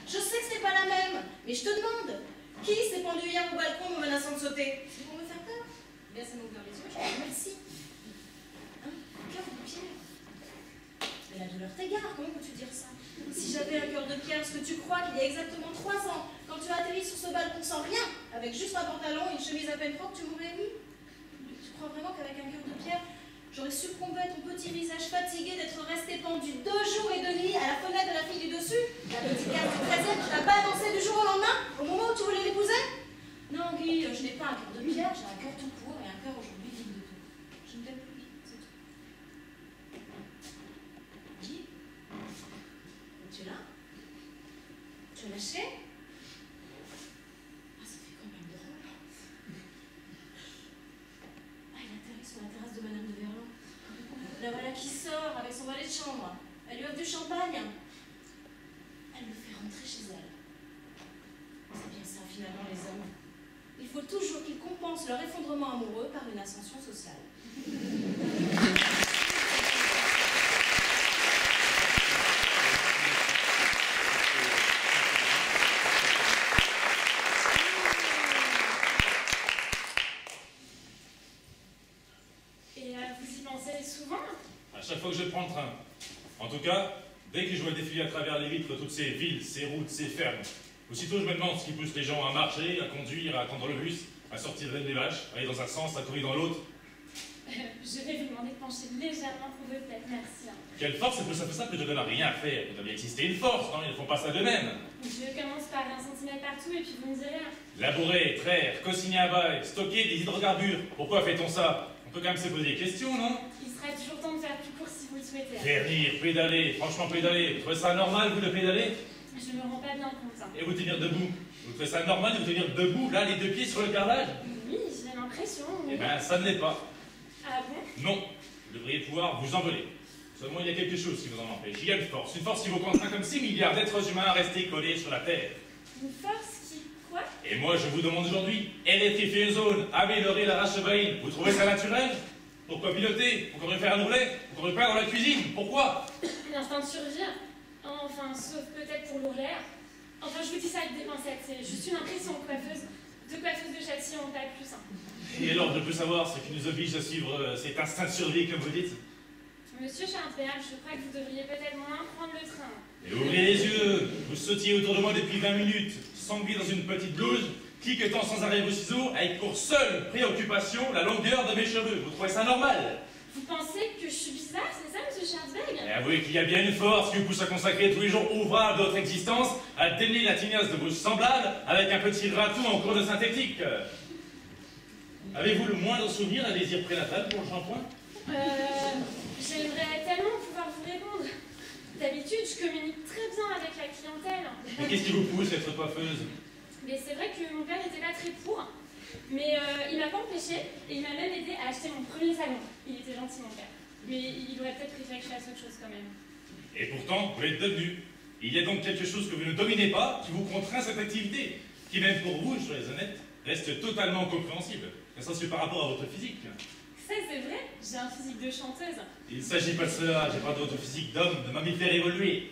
Je sais que ce n'est pas la même, mais je te demande. Qui s'est pendu hier au balcon me menaçant de sauter? C'est pour me faire peur? Bien, ça m'a ouvert les yeux, je te remercie. Hein? Cœur de pierre. Mais la douleur t'égare, comment peux-tu dire ça? Si j'avais un cœur de pierre, est-ce que tu crois qu'il y a exactement 3 ans, quand tu as atterri sur ce balcon sans rien, avec juste un pantalon et une chemise à peine propre, tu m'aurais ému? Tu crois vraiment qu'avec un cœur de pierre, j'aurais succombé à ton petit visage fatigué d'être resté pendu 2 jours et 2 nuits à la fenêtre de la fille du dessus? La petite carte du 13e qui t'a balancé du jour au lendemain, au moment où tu voulais l'épouser? Non, Guy, je n'ai pas un cœur de pierre, j'ai un cœur tout court et un cœur aujourd'hui vide de tout. Je ne t'aime plus, Guy, c'est tout. Guy? Es-tu là? Tu as lâché? Ah, ça fait quand même drôle. Ah, il atterrit sur la terrasse de Madame de Verlan. La voilà qui sort avec son valet de chambre. Elle lui offre du champagne. Elle le fait rentrer chez elle. C'est bien ça, finalement, les hommes. Il faut toujours qu'ils compensent leur effondrement amoureux par une ascension sociale. Et vous y pensez souvent? À chaque fois que je prends le train. En tout cas, dès que je vois défiler à travers les vitres toutes ces villes, ces routes, ces fermes, aussitôt je me demande ce qui pousse les gens à marcher, à conduire, à attendre le bus, à sortir des vaches, à aller dans un sens, à courir dans l'autre. Je vais vous demander de pencher légèrement pour votre tête, merci. Quelle force c'est ça fait ça que je donne à rien à faire? Il doit bien exister une force, non? Ils ne font pas ça d'eux-mêmes. Je commence par 1 centimètre partout et puis vous me direz. Labourer, traire, consigner à bail, stocker des hydrocarbures. Pourquoi fait-on ça? On peut quand même se poser des questions, non? Il serait toujours temps de faire plus court si vous le souhaitez. Faire rire, pédaler, franchement pédaler. Vous trouvez ça normal, vous, de pédaler? Je me rends pas bien compte. Et vous tenir debout? Vous trouvez ça normal de vous tenir debout, là, les 2 pieds sur le carrelage? Oui, j'ai l'impression. Eh ben, ça ne l'est pas. Ah bon? Non, vous devriez pouvoir vous envoler. Seulement, il y a quelque chose qui vous en empêche. Il y a une force qui vous contraint comme 6 milliards d'êtres humains à rester collés sur la Terre. Une force qui... quoi? Et moi, je vous demande aujourd'hui, électrifier une zone, améliorer la race chevaline, vous trouvez ça naturel? Pourquoi piloter? Pourquoi faire un ourlet? Pourquoi pas dans la cuisine? Pourquoi? L'instinct de survie. Enfin, sauf peut-être pour l'ourler. Enfin, je vous dis ça avec des pincettes, c'est juste une impression de coiffeuse de Châtillon, pas plus. Et alors, je peux savoir ce qui nous oblige à suivre cet instinct de survie, comme vous dites? Monsieur Charpéal, je crois que vous devriez peut-être moins prendre le train. Et ouvrez les yeux! Vous sautiez autour de moi depuis 20 minutes, sanglé dans une petite blouse, cliquetant sans arrêt vos ciseaux, avec pour seule préoccupation la longueur de mes cheveux. Vous trouvez ça normal? Vous pensez que je suis bizarre, c'est ça, monsieur Schwarzberg? Et avouez qu'il y a bien une force qui vous pousse à consacrer tous les jours ouvrables de votre existence à démêler la tignasse de vos semblables avec un petit ratou en cours de synthétique. Avez-vous le moindre souvenir d'un désir prénatal pour le shampoing? J'aimerais tellement pouvoir vous répondre. D'habitude, je communique très bien avec la clientèle. Mais qu'est-ce qui vous pousse à être coiffeuse? Mais c'est vrai que mon père n'était pas très pour. Mais il m'a pas empêché et il m'a même aidé à acheter mon premier salon. Il était gentil, mon père. Mais il aurait peut-être préféré que je fasse autre chose quand même. Et pourtant, vous l'êtes devenu. Il y a donc quelque chose que vous ne dominez pas qui vous contraint cette activité, qui même pour vous, je serais honnête, reste totalement compréhensible, ne serait-ce que par rapport à votre physique. C'est vrai, j'ai un physique de chanteuse. Il ne s'agit pas de cela, j'ai pas de votre physique d'homme, de mammifère évolué.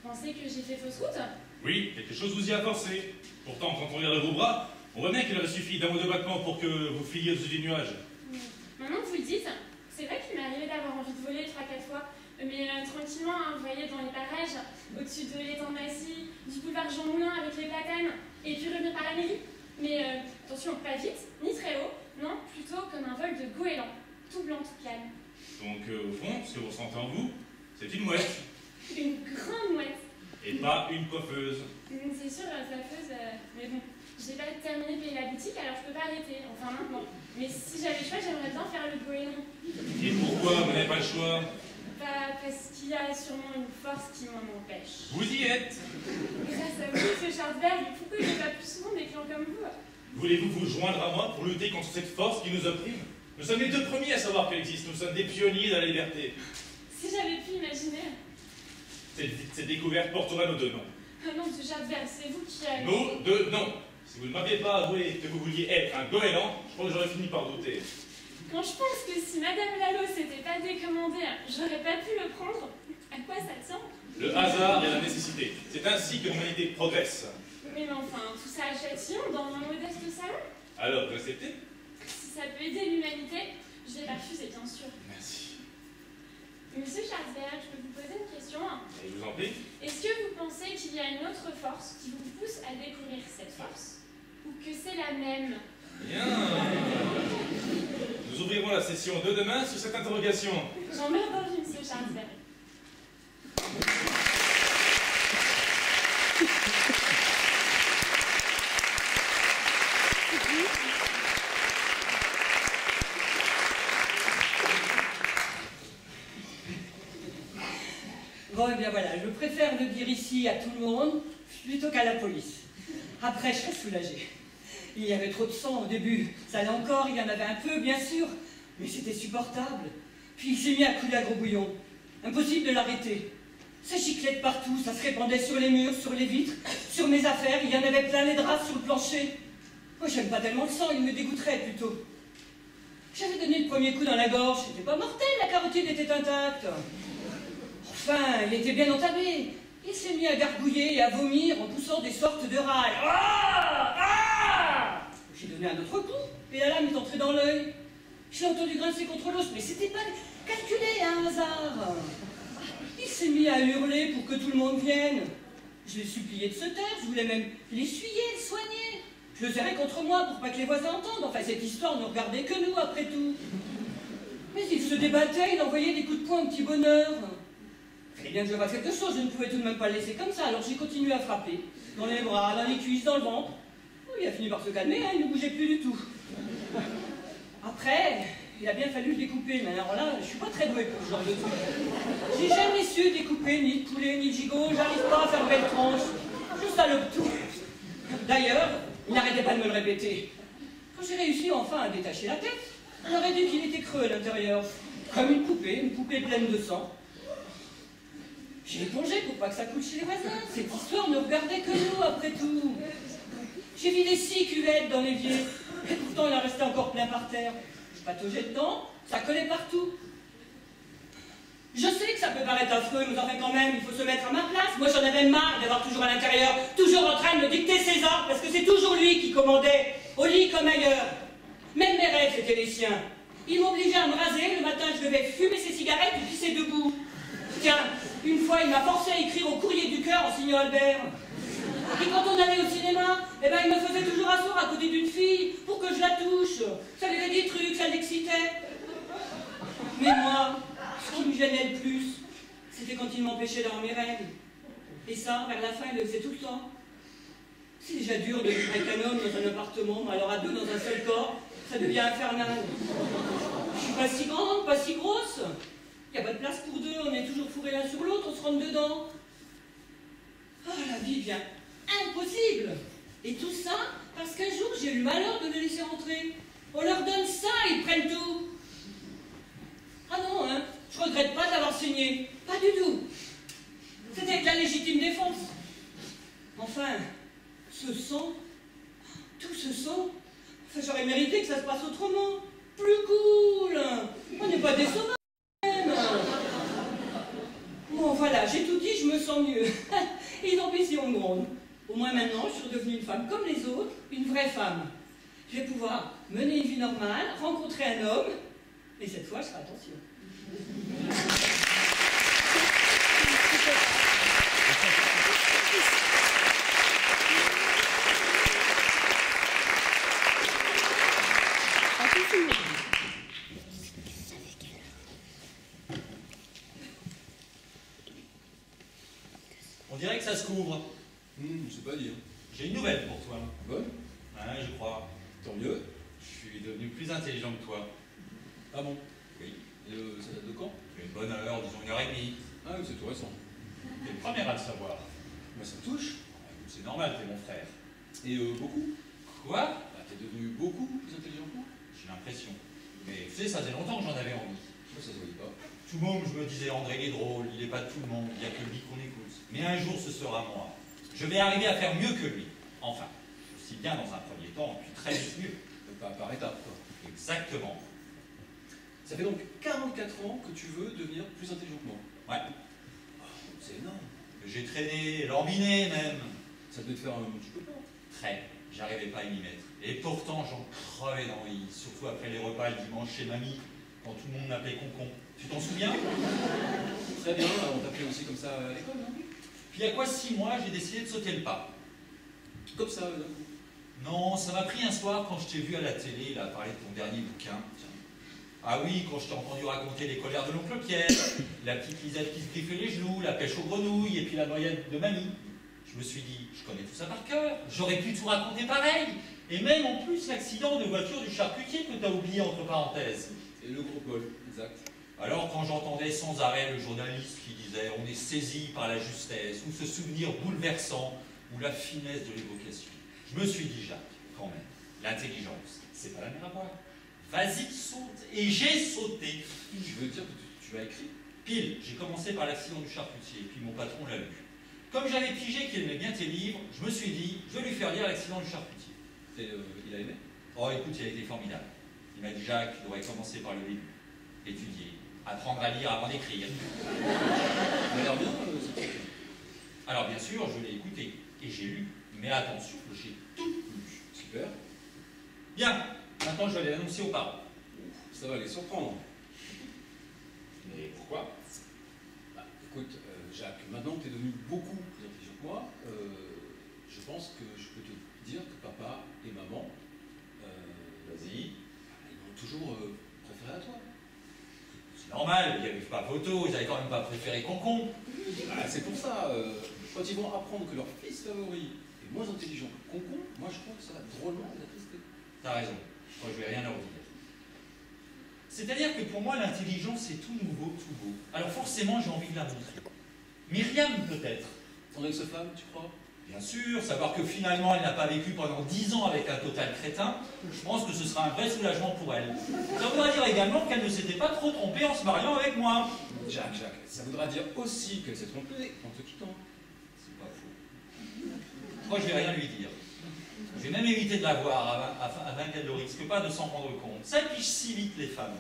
Vous pensez que j'ai fait fausse route? Oui, quelque chose vous y a forcé. Pourtant, quand on regarde vos bras, on voit bien qu'il aurait suffi d'un ou deux battements pour que vous filiez au-dessus du nuage. Maintenant que vous le dites, c'est vrai qu'il m'est arrivé d'avoir envie de voler 3-4 fois, mais tranquillement, hein, vous voyez, dans les parages, au-dessus de l'étang de Massy, du boulevard Jean Moulin avec les platanes, et puis revenir par la mairie. Mais attention, pas vite, ni très haut, non, plutôt comme un vol de goéland, tout blanc, tout calme. Donc, au fond, ce que vous ressentez en vous, c'est une mouette. Une grande mouette. Et pas une coiffeuse. C'est sûr, coiffeuse, mais bon, j'ai pas terminé de payer la boutique, alors je peux pas arrêter, enfin maintenant. Mais si j'avais le choix, j'aimerais bien faire le goéland. Et pourquoi vous n'avez pas le choix? Parce qu'il y a sûrement une force qui m'en empêche. Vous y êtes. Grâce à vous, monsieur Schwarzberg, pourquoi il n'y a pas plus souvent des clients comme vous? Voulez-vous vous joindre à moi pour lutter contre cette force qui nous opprime? Nous sommes les deux premiers à savoir qu'elle existe. Nous sommes des pionniers de la liberté. Si j'avais pu imaginer. Cette découverte portera nos deux noms. Ah non, monsieur Schwarzberg, c'est vous qui avez... Nos deux noms. Si vous ne m'aviez pas avoué que vous vouliez être un goéland, je crois que j'aurais fini par douter. Quand je pense que si Madame Lalo s'était pas décommandée, j'aurais pas pu le prendre, à quoi ça tient? Le hasard et la nécessité. C'est ainsi que l'humanité progresse. Mais enfin, tout ça à Châtillon, dans mon modeste salon? Alors, vous acceptez? Si ça peut aider l'humanité, je vais pas refuser, bien sûr. Merci. Monsieur Schwarzberg, je peux vous poser une question? Je vous en prie. Est-ce que vous pensez qu'il y a une autre force qui vous pousse à découvrir cette force? Ou que c'est la même? Bien. Nous ouvrirons la session de demain sur cette interrogation. J'en mets entendu, monsieur Schwarzberg. Bon, et bien voilà, je préfère le dire ici à tout le monde plutôt qu'à la police. Après, je serais soulagée. Il y avait trop de sang au début. Ça allait encore, il y en avait un peu, bien sûr, mais c'était supportable. Puis il s'est mis à couler à gros bouillon. Impossible de l'arrêter. Ces giclettes partout, ça se répandait sur les murs, sur les vitres, sur mes affaires, il y en avait plein les draps sur le plancher. Moi, j'aime pas tellement le sang, il me dégoûterait plutôt. J'avais donné le premier coup dans la gorge, c'était pas mortel, la carotide était intacte. Enfin, il était bien entamé. Il s'est mis à gargouiller et à vomir en poussant des sortes de râles. Ah, ah! J'ai donné un autre coup, et la lame est entrée dans l'œil. J'ai entendu grincer contre l'os, mais c'était pas calculé à un hasard. Il s'est mis à hurler pour que tout le monde vienne. Je l'ai supplié de se taire, je voulais même l'essuyer, le soigner. Je le serrais contre moi pour pas que les voisins entendent. Enfin, cette histoire ne regardait que nous, après tout. Mais il se débattait, il envoyait des coups de poing au petit bonheur. Il fallait bien que je fasse quelque chose, je ne pouvais tout de même pas le laisser comme ça, alors j'ai continué à frapper. Dans les bras, dans les cuisses, dans le ventre. Il a fini par se calmer, hein, il ne bougeait plus du tout. Après, il a bien fallu le découper, mais alors là, je suis pas très douée pour ce genre de truc. J'ai jamais su découper ni le poulet, ni le gigot, j'arrive pas à faire belle tranche. Je salope tout. D'ailleurs, il n'arrêtait pas de me le répéter. Quand j'ai réussi enfin à détacher la tête, on aurait dit qu'il était creux à l'intérieur. Comme une poupée pleine de sang. J'ai épongé pour pas que ça coule chez les voisins. Cette histoire ne regardait que nous, après tout. J'ai vidé 6 cuvettes dans l'évier, et pourtant il en restait encore plein par terre. Je pataugeais dedans, ça collait partout. Je sais que ça peut paraître affreux, mais enfin quand même, il faut se mettre à ma place. Moi j'en avais marre d'avoir toujours à l'intérieur, toujours en train de me dicter ses ordres, parce que c'est toujours lui qui commandait, au lit comme ailleurs. Même mes rêves, c'était les siens. Il m'obligeait à me raser, le matin je devais fumer ses cigarettes et pisser debout. Tiens, une fois il m'a forcé à écrire au courrier du cœur en signant Albert. Et quand on allait au cinéma, eh ben, il me faisait toujours asseoir à côté d'une fille pour que je la touche. Ça lui faisait des trucs, ça l'excitait. Mais moi, ce qui me gênait le plus, c'était quand il m'empêchait d'avoir mes règles. Et ça, vers la fin, il le faisait tout le temps. C'est déjà dur de vivre avec un homme dans un appartement, mais alors à deux dans un seul corps, ça devient infernal. Je suis pas si grande, pas si grosse. Il n'y a pas de place pour deux, on est toujours fourrés l'un sur l'autre, on se rentre dedans. Ah, la vie devient impossible. Et tout ça parce qu'un jour j'ai eu le malheur de le laisser rentrer. On leur donne ça, ils prennent tout. Ah non, hein, je regrette pas d'avoir saigné. Pas du tout. C'était de la légitime défense. Enfin, ce sang, tout ce sang, enfin, j'aurais mérité que ça se passe autrement. Plus cool. On n'est pas des sauvages. Bon, voilà, j'ai tout dit, je me sens mieux. Ils ont pis si on me gronde. Au moins maintenant, je suis redevenue une femme comme les autres, une vraie femme. Je vais pouvoir mener une vie normale, rencontrer un homme, et cette fois, je ferai attention. On dirait que ça se couvre. Je sais pas dire. J'ai une nouvelle pour toi. Bonne? Ouais, je crois. Tant mieux. Je suis devenu plus intelligent que toi. Ah bon? Oui. Et ça date de quand? Une bonne heure, disons 1h30. Ah oui, c'est tout récent. T'es le premier à le savoir. Moi, ça me touche. C'est normal, t'es mon frère. Et beaucoup. Quoi? Bah, t'es devenu beaucoup plus intelligent que moi. J'ai l'impression. Mais tu sais, ça faisait longtemps que j'en avais envie. Moi, ça se voyait pas. Tout le monde, je me disais, André, il est drôle, il n'est pas de tout le monde, il n'y a que lui qu'on écoute. Mais un jour, ce sera moi. Je vais arriver à faire mieux que lui. Enfin, aussi bien dans un premier temps, puis très vite mieux. Pas par étapes, quoi. Exactement. Ça fait donc 44 ans que tu veux devenir plus intelligent que moi. Ouais. Oh, c'est énorme. J'ai traîné, lambiné même. Ça devait te faire un petit peu peur. Très. J'arrivais pas à m'y mettre. Et pourtant, j'en crevais d'envie. Surtout après les repas le dimanche chez mamie, quand tout le monde m'appelait Concon. Tu t'en souviens? Très bien, on t'appelait aussi comme ça à l'école, non? Puis il y a quoi 6 mois, j'ai décidé de sauter le pas. Comme ça, d'un coup. Non, ça m'a pris un soir quand je t'ai vu à la télé, là, parler de ton dernier bouquin. Ah oui, quand je t'ai entendu raconter les colères de l'oncle Pierre, la petite Lisette qui se griffait les genoux, la pêche aux grenouilles, et puis la noyade de mamie. Je me suis dit, je connais tout ça par cœur, j'aurais pu tout raconter pareil. Et même en plus l'accident de voiture du charcutier que t'as oublié entre parenthèses. Et le gros Paul, exact. Alors quand j'entendais sans arrêt le journaliste qui disait « on est saisi par la justesse » ou ce souvenir bouleversant ou la finesse de l'évocation, je me suis dit « Jacques, quand même, l'intelligence, c'est pas la mer à boire. Vas-y, saute. » Et j'ai sauté. Je veux dire que tu as écrit? Pile, j'ai commencé par l'accident du charcutier, puis mon patron l'a lu. Comme j'avais pigé qu'il aimait bien tes livres, je me suis dit « je vais lui faire lire l'accident du charcutier. » Et il a aimé? Oh écoute, il a été formidable. Il m'a dit « Jacques, tu devrais commencer par le début. Étudier. Apprendre à lire avant d'écrire. » Ça a l'air bien, Alors bien sûr, je l'ai écouté et j'ai lu. Mais attention, j'ai tout lu. Super. Bien, maintenant je vais aller l'annoncer aux parents. Ça va les surprendre. Mais pourquoi? Bah, écoute, Jacques, maintenant que tu es devenu beaucoup plus intelligent que moi, je pense que je peux te dire que papa et maman, vas-y, ils m'ont toujours préféré à toi. C'est normal, il n'y avait pas photo, ils n'avaient quand même pas préféré Concon. Bah, c'est pour ça, quand ils vont apprendre que leur fils favori est moins intelligent que Concon, moi je crois que ça va drôlement les attrister. T'as raison, moi je vais rien leur dire. C'est-à-dire que pour moi l'intelligence c'est tout nouveau, tout beau. Alors forcément j'ai envie de la montrer. Myriam peut-être. Ton ex-femme, tu crois? Bien sûr, savoir que finalement elle n'a pas vécu pendant 10 ans avec un total crétin, je pense que ce sera un vrai soulagement pour elle. Ça voudra dire également qu'elle ne s'était pas trop trompée en se mariant avec moi. Jacques, ça voudra dire aussi qu'elle s'est trompée en te quittant. C'est pas faux. Moi je vais rien lui dire. Je vais même éviter de la voir afin qu'elle ne risque pas de s'en rendre compte. Ça piche si vite les femmes.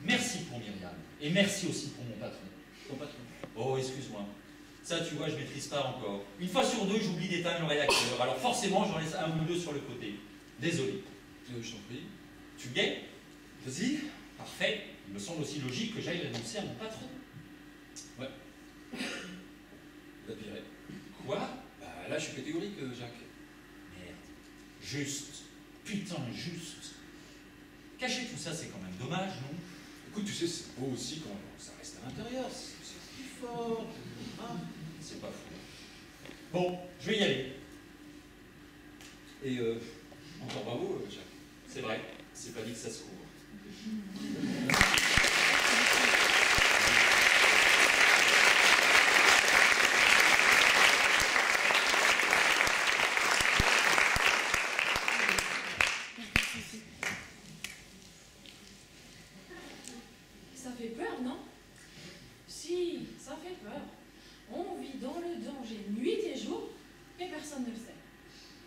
Merci pour Myriam. Et merci aussi pour mon patron. Ton patron? Oh, excuse-moi. Ça, tu vois, je maîtrise pas encore. Une fois sur deux, j'oublie d'éteindre le réacteur. Alors forcément, j'en laisse un ou deux sur le côté. Désolé. Je t'en prie. Tu gais? Vas-y. Parfait. Il me semble aussi logique que j'aille l'annoncer à mon patron. Ouais. La virée. Quoi? Bah là, je suis catégorique, Jacques. Merde. Juste. Putain, juste. Cacher tout ça, c'est quand même dommage, non? Écoute, tu sais, c'est beau aussi quand ça reste à l'intérieur. C'est plus fort. Ah. C'est pas fou. Bon, je vais y aller. Et encore bravo, Jacques. C'est vrai, c'est pas dit que ça se court. Ça fait peur, non? Si, ça fait peur. On vit dans le danger nuit et jour, mais personne ne le sait.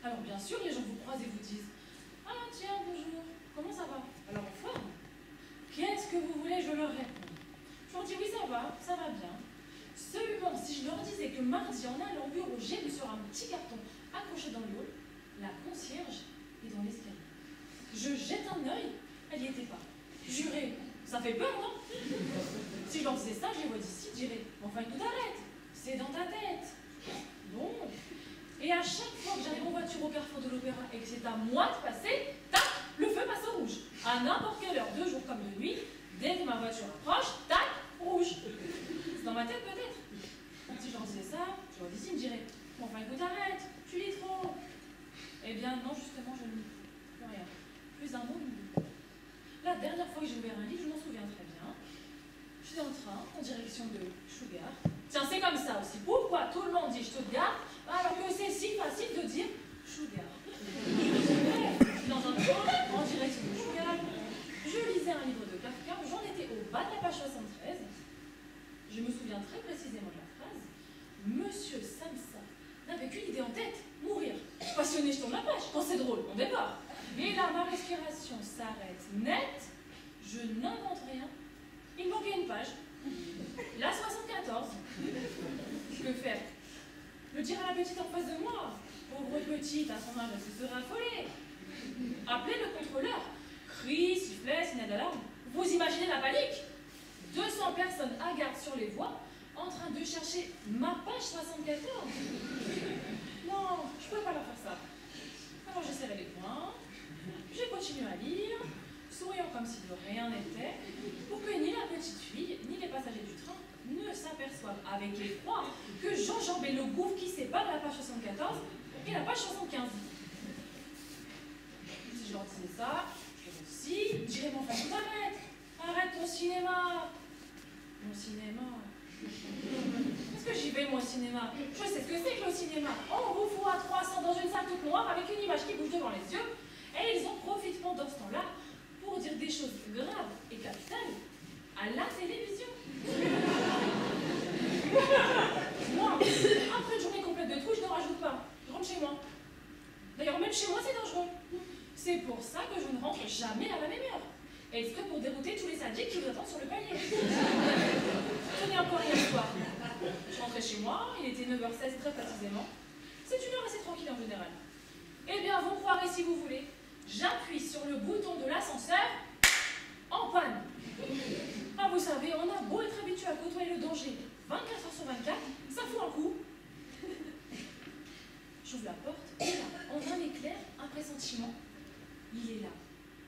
Alors bien sûr, les gens vous croisent et vous disent « Ah tiens, bonjour, comment ça va? Alors en forme? Qu'est-ce que vous voulez? » Je leur réponds. Je leur dis « Oui, ça va bien. » Seulement, si je leur disais que mardi, en allant au bureau, j'ai vu sur un petit carton accroché dans le hall, la concierge est dans l'escalier. Je jette un œil, elle n'y était pas. Juré, ça fait peur, non? Si je leur disais ça, je les vois d'ici, je dirais « Enfin, écoute, arrête, c'est dans ta tête. » Bon. Et à chaque fois que j'arrive en voiture au carrefour de l'Opéra et que c'est à moi de passer, tac, le feu passe au rouge. À n'importe quelle heure, de jour comme de nuit, dès que ma voiture approche, tac, rouge. C'est dans ma tête peut-être. Si je leur disais ça, je leur disais, ils me diraient « Enfin, écoute, arrête, tu lis trop. » Eh bien, non, justement, je ne lis plus rien. Plus un mot, une lis. La dernière fois que j'ai ouvert un livre, je m'en souviens très bien. Je suis en train en direction de Stuttgart. Tiens, c'est comme ça aussi. Pourquoi tout le monde dit Stuttgart alors que c'est si facile de dire Stuttgart? Je suis dans un train en direction de Stuttgart. Je lisais un livre de Kafka. J'en étais au bas de la page 73. Je me souviens très précisément de la phrase. Monsieur Samsa n'avait qu'une idée en tête, mourir. Passionné, je tourne la page. Quand c'est drôle, on démarre. Et là, ma respiration s'arrête net. Je n'invente rien. Il manquait une page. La 74. Que faire? Le dire à la petite en face de moi. Pauvre petite, à son âge, elle se serait affolée. Appelez le contrôleur. Cris, sifflets, signal d'alarme. Vous imaginez la panique? 200 personnes hagardes sur les voies, en train de chercher ma page 74. Non, je ne pouvais pas leur faire ça. Alors j'ai serré les poings, j'ai continué à lire, souriant comme si de rien n'était, pour que ni la petite fille, ni les passagers du train ne s'aperçoivent avec effroi que j'enjambais le gouffre qui sépare la page 74 et la page 75. Si je leur disais ça, je leur dis, dirais mon frère, arrête ton cinéma. Mon cinéma. Est-ce que j'y vais, moi, au cinéma? Je sais ce que c'est que le cinéma. On vous fout à 300 dans une salle toute noire avec une image qui bouge devant les yeux, et ils en profitent pendant ce temps-là pour dire des choses graves et capitales à la télévision. Moi, après une journée complète de trou, je ne rajoute pas. Je rentre chez moi. D'ailleurs, même chez moi, c'est dangereux. C'est pour ça que je ne rentre jamais à la même heure. Est-ce que pour dérouter tous les sadiques qui vous attendent sur le palier? Tenez encore hier soir. Je rentrais chez moi, il était 9h16 très précisément. C'est une heure assez tranquille en général. Eh bien, vous croirez si vous voulez, j'appuie sur le bouton de l'ascenseur en panne. Ah, vous savez, on a beau être habitué à côtoyer le danger 24h/24, ça fout un coup. J'ouvre la porte, et là, en un éclair, un pressentiment. Il est là.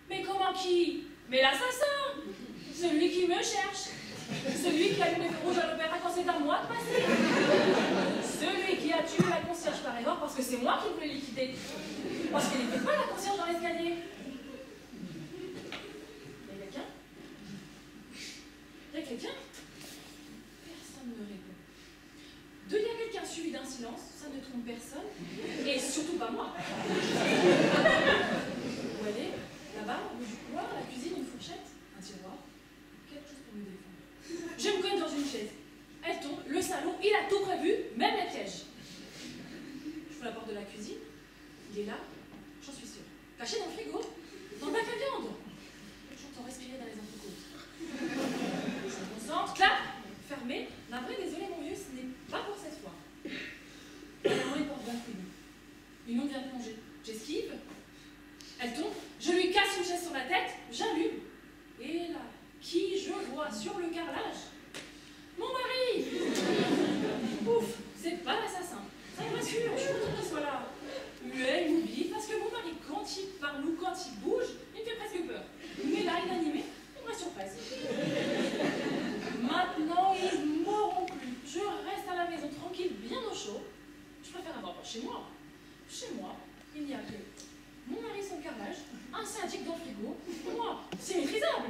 Mais comment qui? Mais l'assassin! Celui qui me cherche! Celui qui a allumé le rouge à l'opéra quand c'est à moi de passer! Celui qui a tué la concierge par erreur parce que c'est moi qui voulais liquider! Parce qu'elle n'était pas la concierge dans l'escalier! Y'a quelqu'un? Y'a quelqu'un? Personne ne répond. De y a quelqu'un suivi d'un silence, ça ne trompe personne, et surtout pas moi! Où elle est? Là-bas, au bout du couloir, la cuisine, une fourchette, un tiroir, quelque chose pour me défendre. Je me cogne dans une chaise. Elle tombe, le salaud, il a tout prévu, même les pièges. J'ouvre la porte de la cuisine, il est là, j'en suis sûre. Caché dans le frigo, dans le bac à viande. J'entends respirer dans les entrecôtes. Je me concentre, clap, fermé. Navré, désolé mon vieux, ce n'est pas pour cette fois. Finalement, les portes d'un frigo. Une onde vient de plonger. J'esquive. Elle tombe, je lui casse une chaise sur la tête, j'allume. Et là, qui je vois sur le carrelage? Mon mari! Ouf, c'est pas l'assassin. Ça me rassure, je suis contente qu'il soit là. Muet, immobile, parce que mon mari, quand il parle ou quand il bouge, il me fait presque peur. Mais là, inanimé, il me reste surprise. Maintenant, ils ne m'auront plus. Je reste à la maison tranquille, bien au chaud. Je préfère avoir peur chez moi. Chez moi, il n'y a que mon mari son carrelage, un syndic dans le frigo. Moi, c'est maîtrisable.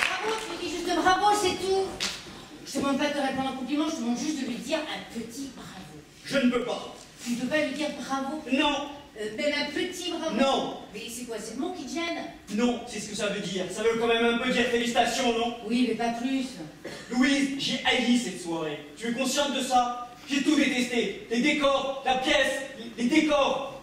Bravo, tu lui dis juste bravo, c'est tout. Je te demande pas de te répondre en compliment, je te demande juste de lui dire un petit bravo. Je ne peux pas. Tu ne peux pas lui dire bravo? Non. Même un petit bravo? Non. Mais c'est quoi, c'est le mot qui te gêne? Non, c'est ce que ça veut dire. Ça veut quand même un peu dire félicitations, non? Oui, mais pas plus. Louise, j'ai haï cette soirée. Tu es consciente de ça? J'ai tout détesté. Les décors, la pièce, les décors.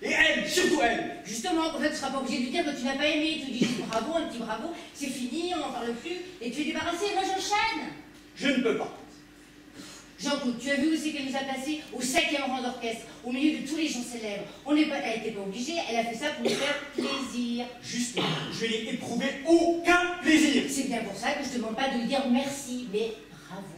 Et elle, surtout elle. Justement, en fait, tu ne seras pas obligé de lui dire que tu n'as pas aimé. Tu lui dis juste bravo, un petit bravo, c'est fini, on n'en parle plus, et tu es débarrassé. Moi, j'enchaîne. Je ne peux pas. Jean-Claude, tu as vu où c'est qu'elle nous a placés? Au 5e rang d'orchestre, au milieu de tous les gens célèbres. Elle n'était pas obligée, elle a fait ça pour nous faire plaisir. Justement, je n'ai éprouvé aucun plaisir. C'est bien pour ça que je te demande pas de lui dire merci, mais bravo.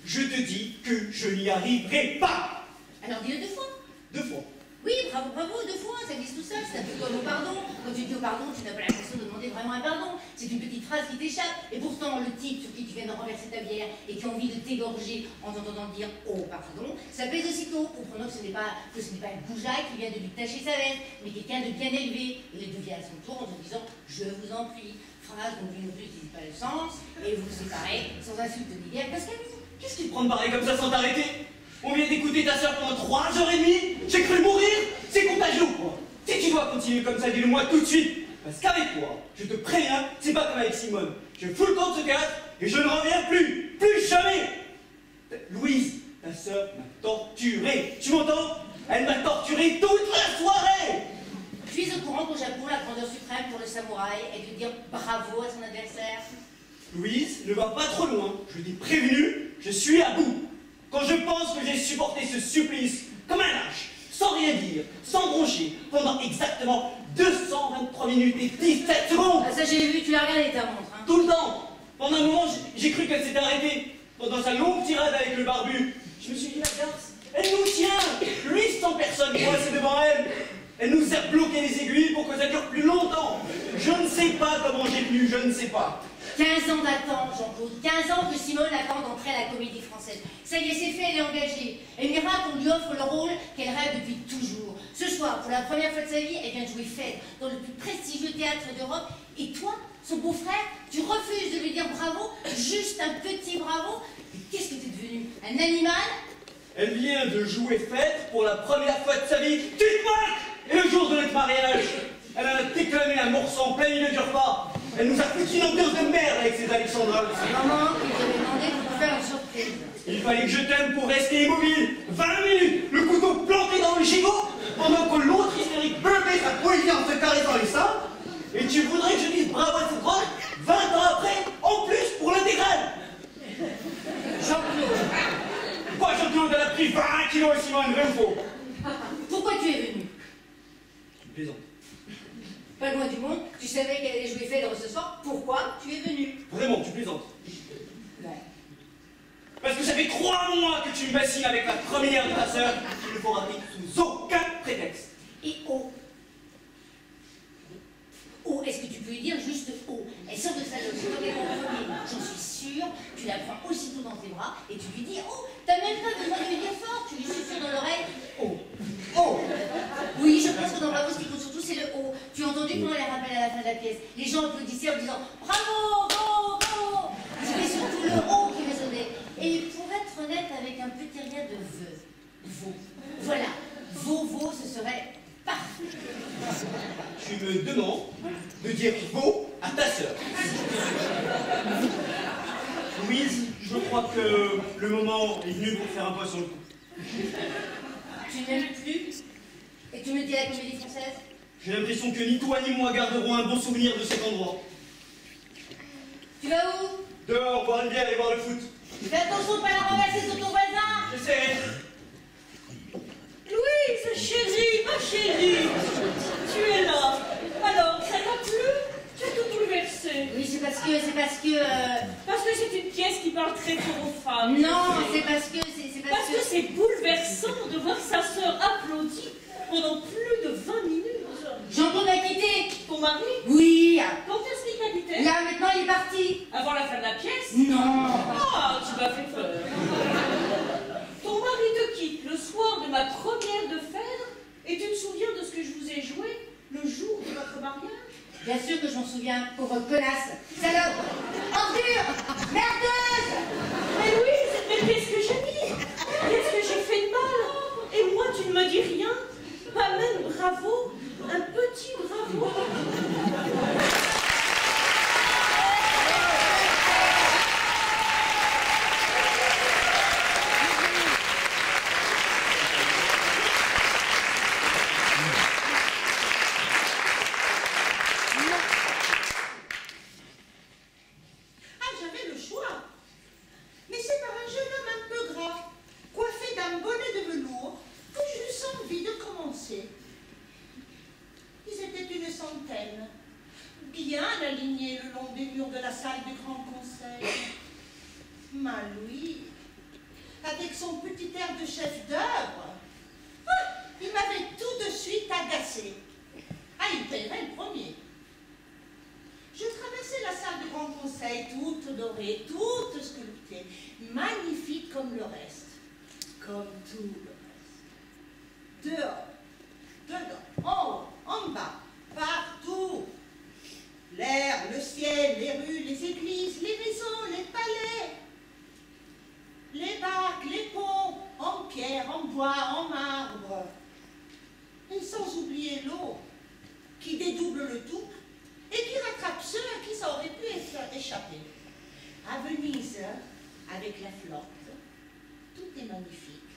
Je te dis que je n'y arriverai pas. Alors dis-le 2 fois. 2 fois. Oui, bravo, bravo, 2 fois, ça glisse tout seul, c'est un peu comme au pardon. Quand tu dis au pardon, tu n'as pas l'impression de demander vraiment un pardon. C'est une petite phrase qui t'échappe. Et pourtant, le type sur qui tu viens de renverser ta bière et qui a envie de t'égorger en t'entendant dire « oh, pardon », ça pèse aussitôt, comprenant que ce n'est pas une bougeaille qui vient de lui tacher sa veste, mais quelqu'un de bien élevé. Et il devient à son tour en te disant « je vous en prie ». Phrase dont lui non plus n'utilise pas le sens, et vous vous séparez sans insulte ni guerre, parce qu'à nous. Qu'est-ce qui te prend de parler comme ça sans t'arrêter? On vient d'écouter ta soeur pendant 3h30. J'ai cru mourir. C'est contagieux ou quoi? Si tu dois continuer comme ça, dis-le-moi tout de suite. Parce qu'avec toi, je te préviens, c'est pas comme avec Simone. Je fous le camp de ce théâtre et je ne reviens plus. Plus jamais. Louise, ta soeur m'a torturé. Tu m'entends? Elle m'a torturé toute la soirée. Tu es au courant qu'au Japon, la grandeur suprême pour le samouraï est de dire bravo à son adversaire? Louise, ne va pas trop loin. Je t'ai prévenu, je suis à bout. Quand je pense que j'ai supporté ce supplice comme un lâche, sans rien dire, sans broncher, pendant exactement 223 minutes et 17 secondes. Ah, ça j'ai vu, tu l'as regardé ta montre. Hein. Tout le temps. Pendant un moment, j'ai cru qu'elle s'était arrêtée. Pendant sa longue tirade avec le barbu, je me suis dit, la garce, elle nous tient. Lui, sans personne coincée devant elle. Elle nous a bloqué les aiguilles pour que ça dure plus longtemps. Je ne sais pas comment j'ai tenu, je ne sais pas. 15 ans d'attente, Jean-Claude. 15 ans que Simone attend d'entrer à la Comédie Française. Ça y est, c'est fait, elle est engagée. Elle verra qu'on lui offre le rôle qu'elle rêve depuis toujours. Ce soir, pour la première fois de sa vie, elle vient de jouer Phèdre dans le plus prestigieux théâtre d'Europe. Et toi, son beau-frère, tu refuses de lui dire bravo, juste un petit bravo. Et qu'est-ce que t'es devenu? Un animal? Elle vient de jouer Phèdre pour la première fois de sa vie. Tu te moques! Et le jour de notre mariage, elle a déclamé un morceau en plein milieu du repas. Elle nous a foutu une ambiance de merde avec ses alexandrins. C'est maman qui t'avait demandé de faire une surprise. Il fallait que je t'aime pour rester immobile. 20 minutes, le couteau planté dans le gigot, pendant que l'autre hystérique buguait sa poésie en se caressant les seins. Et tu voudrais que je dise bravo à cette grosse 20 ans après, en plus pour l'intégrale. Jean-Claude. Quoi, Jean-Claude, elle a pris 20 kilos, Simone, vrai ou faux? Pourquoi tu es venu? Je plaisante. Pas loin du monde, tu savais qu'elle allait jouer Phèdre ce soir, pourquoi tu es venu? Vraiment, tu plaisantes. Ouais. Parce que ça fait 3 mois que tu me bassines avec la première de ta sœur, qu'il ne faut rater sous aucun prétexte. Et oh. Oh, est-ce que tu peux lui dire juste oh? Elle sort de sa loge, j'en suis sûre, tu la prends aussitôt dans tes bras et tu lui dis oh, t'as même pas besoin de lui dire fort, tu lui susurres dans l'oreille oh. Oh. Oui, je pense que dans Bravo, ce qui compte surtout, c'est le oh. Tu as entendu comment elle rappelle à la fin de la pièce? Les gens applaudissaient en disant bravo, bravo, bravo. C'était surtout le oh qui résonnait. Et pour être honnête, avec un petit rien de veau. Voilà, veau, ce serait parfait. Tu me demandes de dire veau à ta sœur. Louise, je crois que le moment est venu pour faire un point sur le coup. Tu n'aimes plus? Et tu me dis la Comédie Française? J'ai l'impression que ni toi ni moi garderons un bon souvenir de cet endroit. Tu vas où? Dehors, boire une bière et voir le foot. Fais attention de pas la renverser sur ton voisin! J'essaierai. Louise, chérie, ma chérie, tu es là. Alors, ça t'a plu? Tu as tout bouleversé. Oui, c'est parce que... Parce que c'est une pièce qui parle très fort aux femmes. Non, c'est parce que... Parce que c'est bouleversant de voir sa sœur applaudir pendant plus de 20 minutes. Jean-Claude a quitté. Ton mari? Oui. Quand est-ce qu'il t'a quitté? Là, maintenant, il est parti. Avant la fin de la pièce? Non. Ah, tu m'as fait peur. Ton mari te quitte le soir de ma première de Phèdre et tu te souviens de ce que je vous ai joué le jour de votre mariage? Bien sûr que je m'en souviens, pauvre connasse. Salope. Ordure. Merdeuse. Mais Louise, mais qu'est-ce que j'ai dit? Qu'est-ce que j'ai fait de mal? Et moi, tu ne me dis rien? Pas même bravo? Un petit bravo? dehors, dedans, en haut, en bas, partout. L'air, le ciel, les rues, les églises, les maisons, les palais, les barques, les ponts, en pierre, en bois, en marbre. Et sans oublier l'eau, qui dédouble le tout et qui rattrape ceux à qui ça aurait pu échapper. À Venise, avec la flotte, tout est magnifique.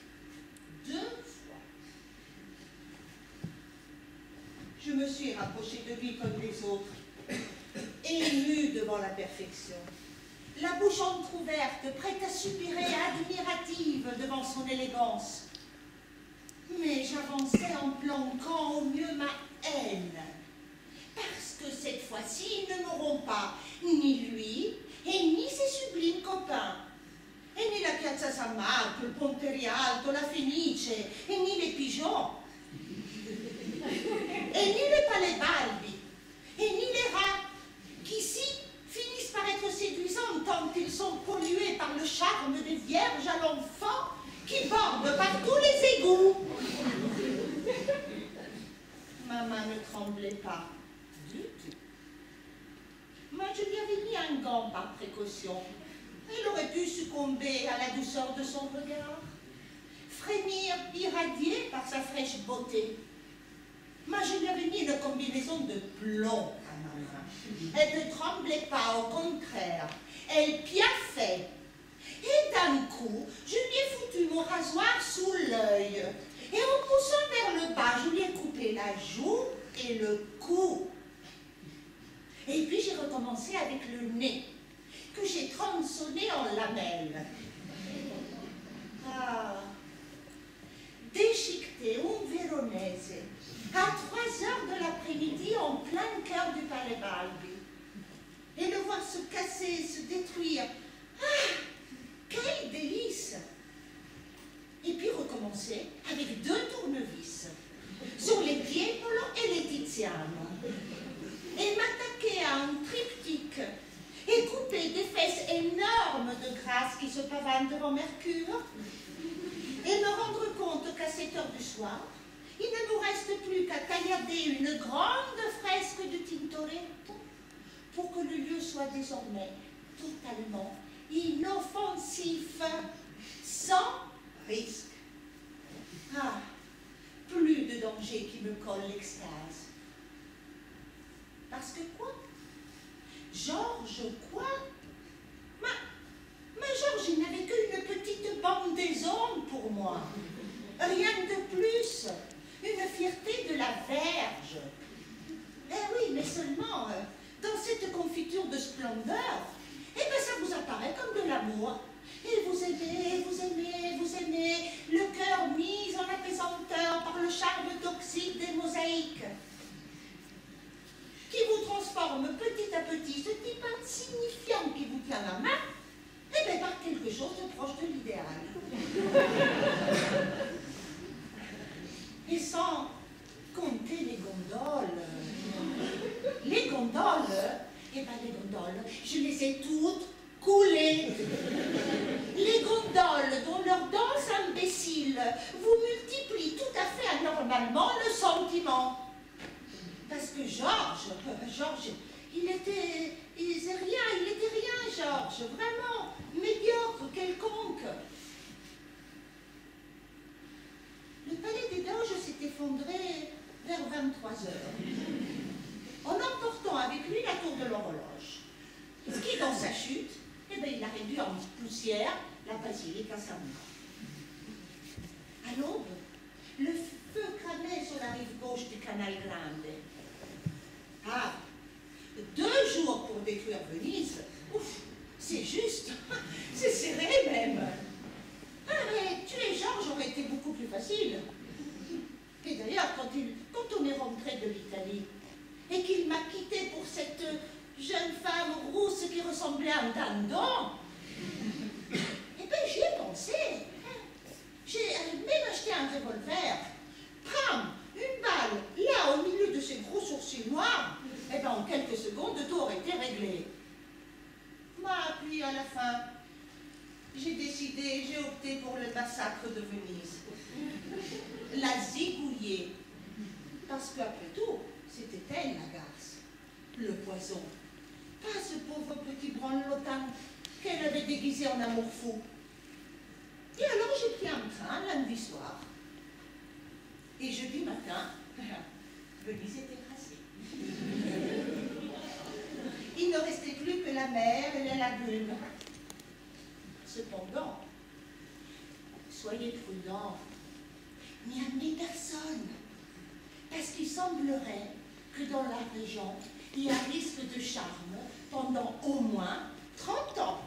2 fois. Je me suis rapprochée de lui comme les autres, émue devant la perfection, la bouche entrouverte, prête à soupirer, admirative devant son élégance. Mais j'avançais en planquant au mieux ma haine, parce que cette fois-ci, ils ne m'auront pas ni lui, et ni ses sublimes copains, et ni la Piazza San Marco, le Ponte Rialto, la Fenice, et ni les pigeons, et ni les palais Balbi, et ni les rats, qui ici finissent par être séduisants tant ils sont pollués par le charme des vierges à l'enfant qui bordent par tous les égouts. Ma main ne tremblait pas du tout. Moi, je lui avais mis un gant par précaution. Elle aurait pu succomber à la douceur de son regard, frémir, irradiée par sa fraîche beauté. Moi, je lui avais mis une combinaison de plomb à ma main. Elle ne tremblait pas, au contraire. Elle piaffait. Et d'un coup, je lui ai foutu mon rasoir sous l'œil. Et en poussant vers le bas, je lui ai coupé la joue et le cou. Et puis j'ai recommencé avec le nez, que j'ai tronçonné en lamelles. Ah, déchiqueté un Véronese, à 3 heures de l'après-midi, en plein cœur du Palais Balbi. Et le voir se casser, se détruire. Ah, quel délice! Et puis recommencer avec 2 tournevis sur les Tiepolo et les Tiziano. Et m'attaquer à un triptyque et couper des fesses énormes de grâce qui se pavanent devant Mercure. Et me rendre compte qu'à 7 heures du soir, il ne nous reste plus qu'à taillarder une grande fresque de Tintoretto pour que le lieu soit désormais totalement inoffensif, sans risque. Ah, plus de danger qui me colle l'extase. Parce que quoi? Georges, quoi? Mais Georges, il n'avait qu'une petite bandaison pour moi. Rien de plus. Une fierté de la verge. Eh oui, mais seulement, dans cette confiture de splendeur, eh bien ça vous apparaît comme de l'amour. Et vous aimez, vous aimez, vous aimez, le cœur mis en apesanteur par le charme toxique des mosaïques, qui vous transforme petit à petit, ce type insignifiant qui vous tient la main, eh bien par quelque chose de proche de l'idéal. Et sans compter les gondoles. Les gondoles, eh bien les gondoles, je les ai toutes coulées. Les gondoles dont leur danse imbécile vous multiplie tout à fait anormalement le sentiment. Parce que Georges, il était rien, Georges, vraiment, médiocre, quelconque. Le palais des Doges s'est effondré vers 23 heures, en emportant avec lui la tour de l'horloge, qui, dans sa chute, eh bien, il a réduit en poussière la basilique à San Marco. À l'aube, le feu cramait sur la rive gauche du Canal Grande. Ah, 2 jours pour détruire Venise, ouf, c'est juste, c'est serré même. Ah, mais tuer Georges aurait été beaucoup plus facile. Et d'ailleurs, quand on est rentré de l'Italie, et qu'il m'a quitté pour cette jeune femme rousse qui ressemblait à un dindon, eh bien, j'y ai pensé. J'ai même acheté un revolver. Pam, une balle, là, au milieu de ses gros sourcils noirs. Eh bien, en quelques secondes, tout aurait été réglé. Puis, à la fin, j'ai opté pour le massacre de Venise. La zigouille Parce qu'après tout, c'était elle, la garce, le poison. Pas ce pauvre petit branlotin qu'elle avait déguisé en amour fou. Et alors j'ai pris un train lundi soir. Et jeudi matin, Venise était rasée. Il ne restait plus que la mer et les lagunes. Cependant, soyez prudents, n'y amenez personne, parce qu'il semblerait que dans la région, il y a risque de charme pendant au moins 30 ans.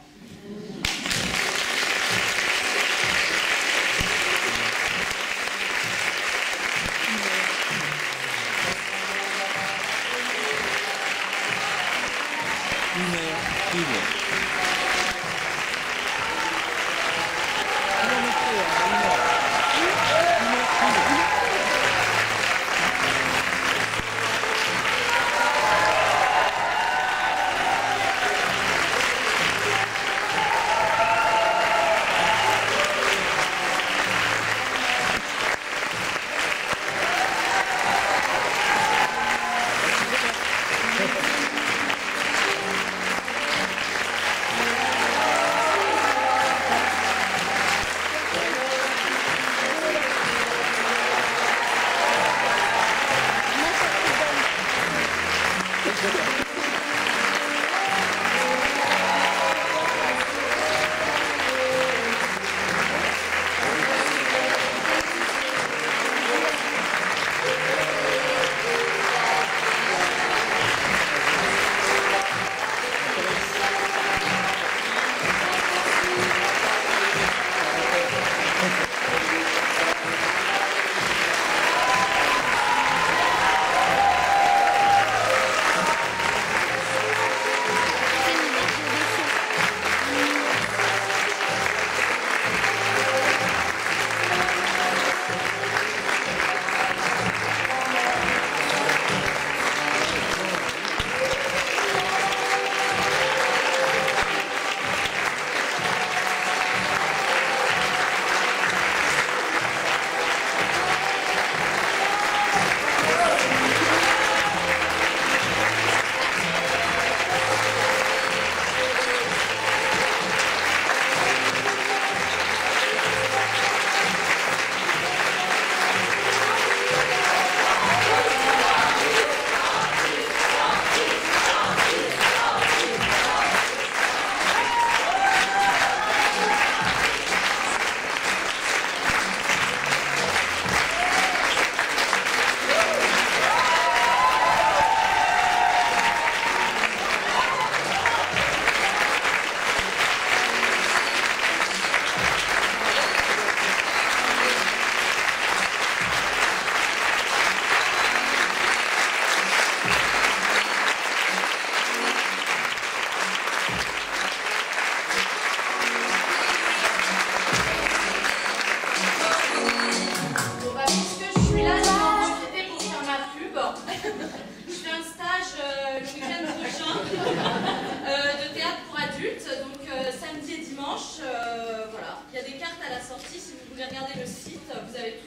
Voilà, il y a des cartes à la sortie, si vous voulez regarder le site, vous avez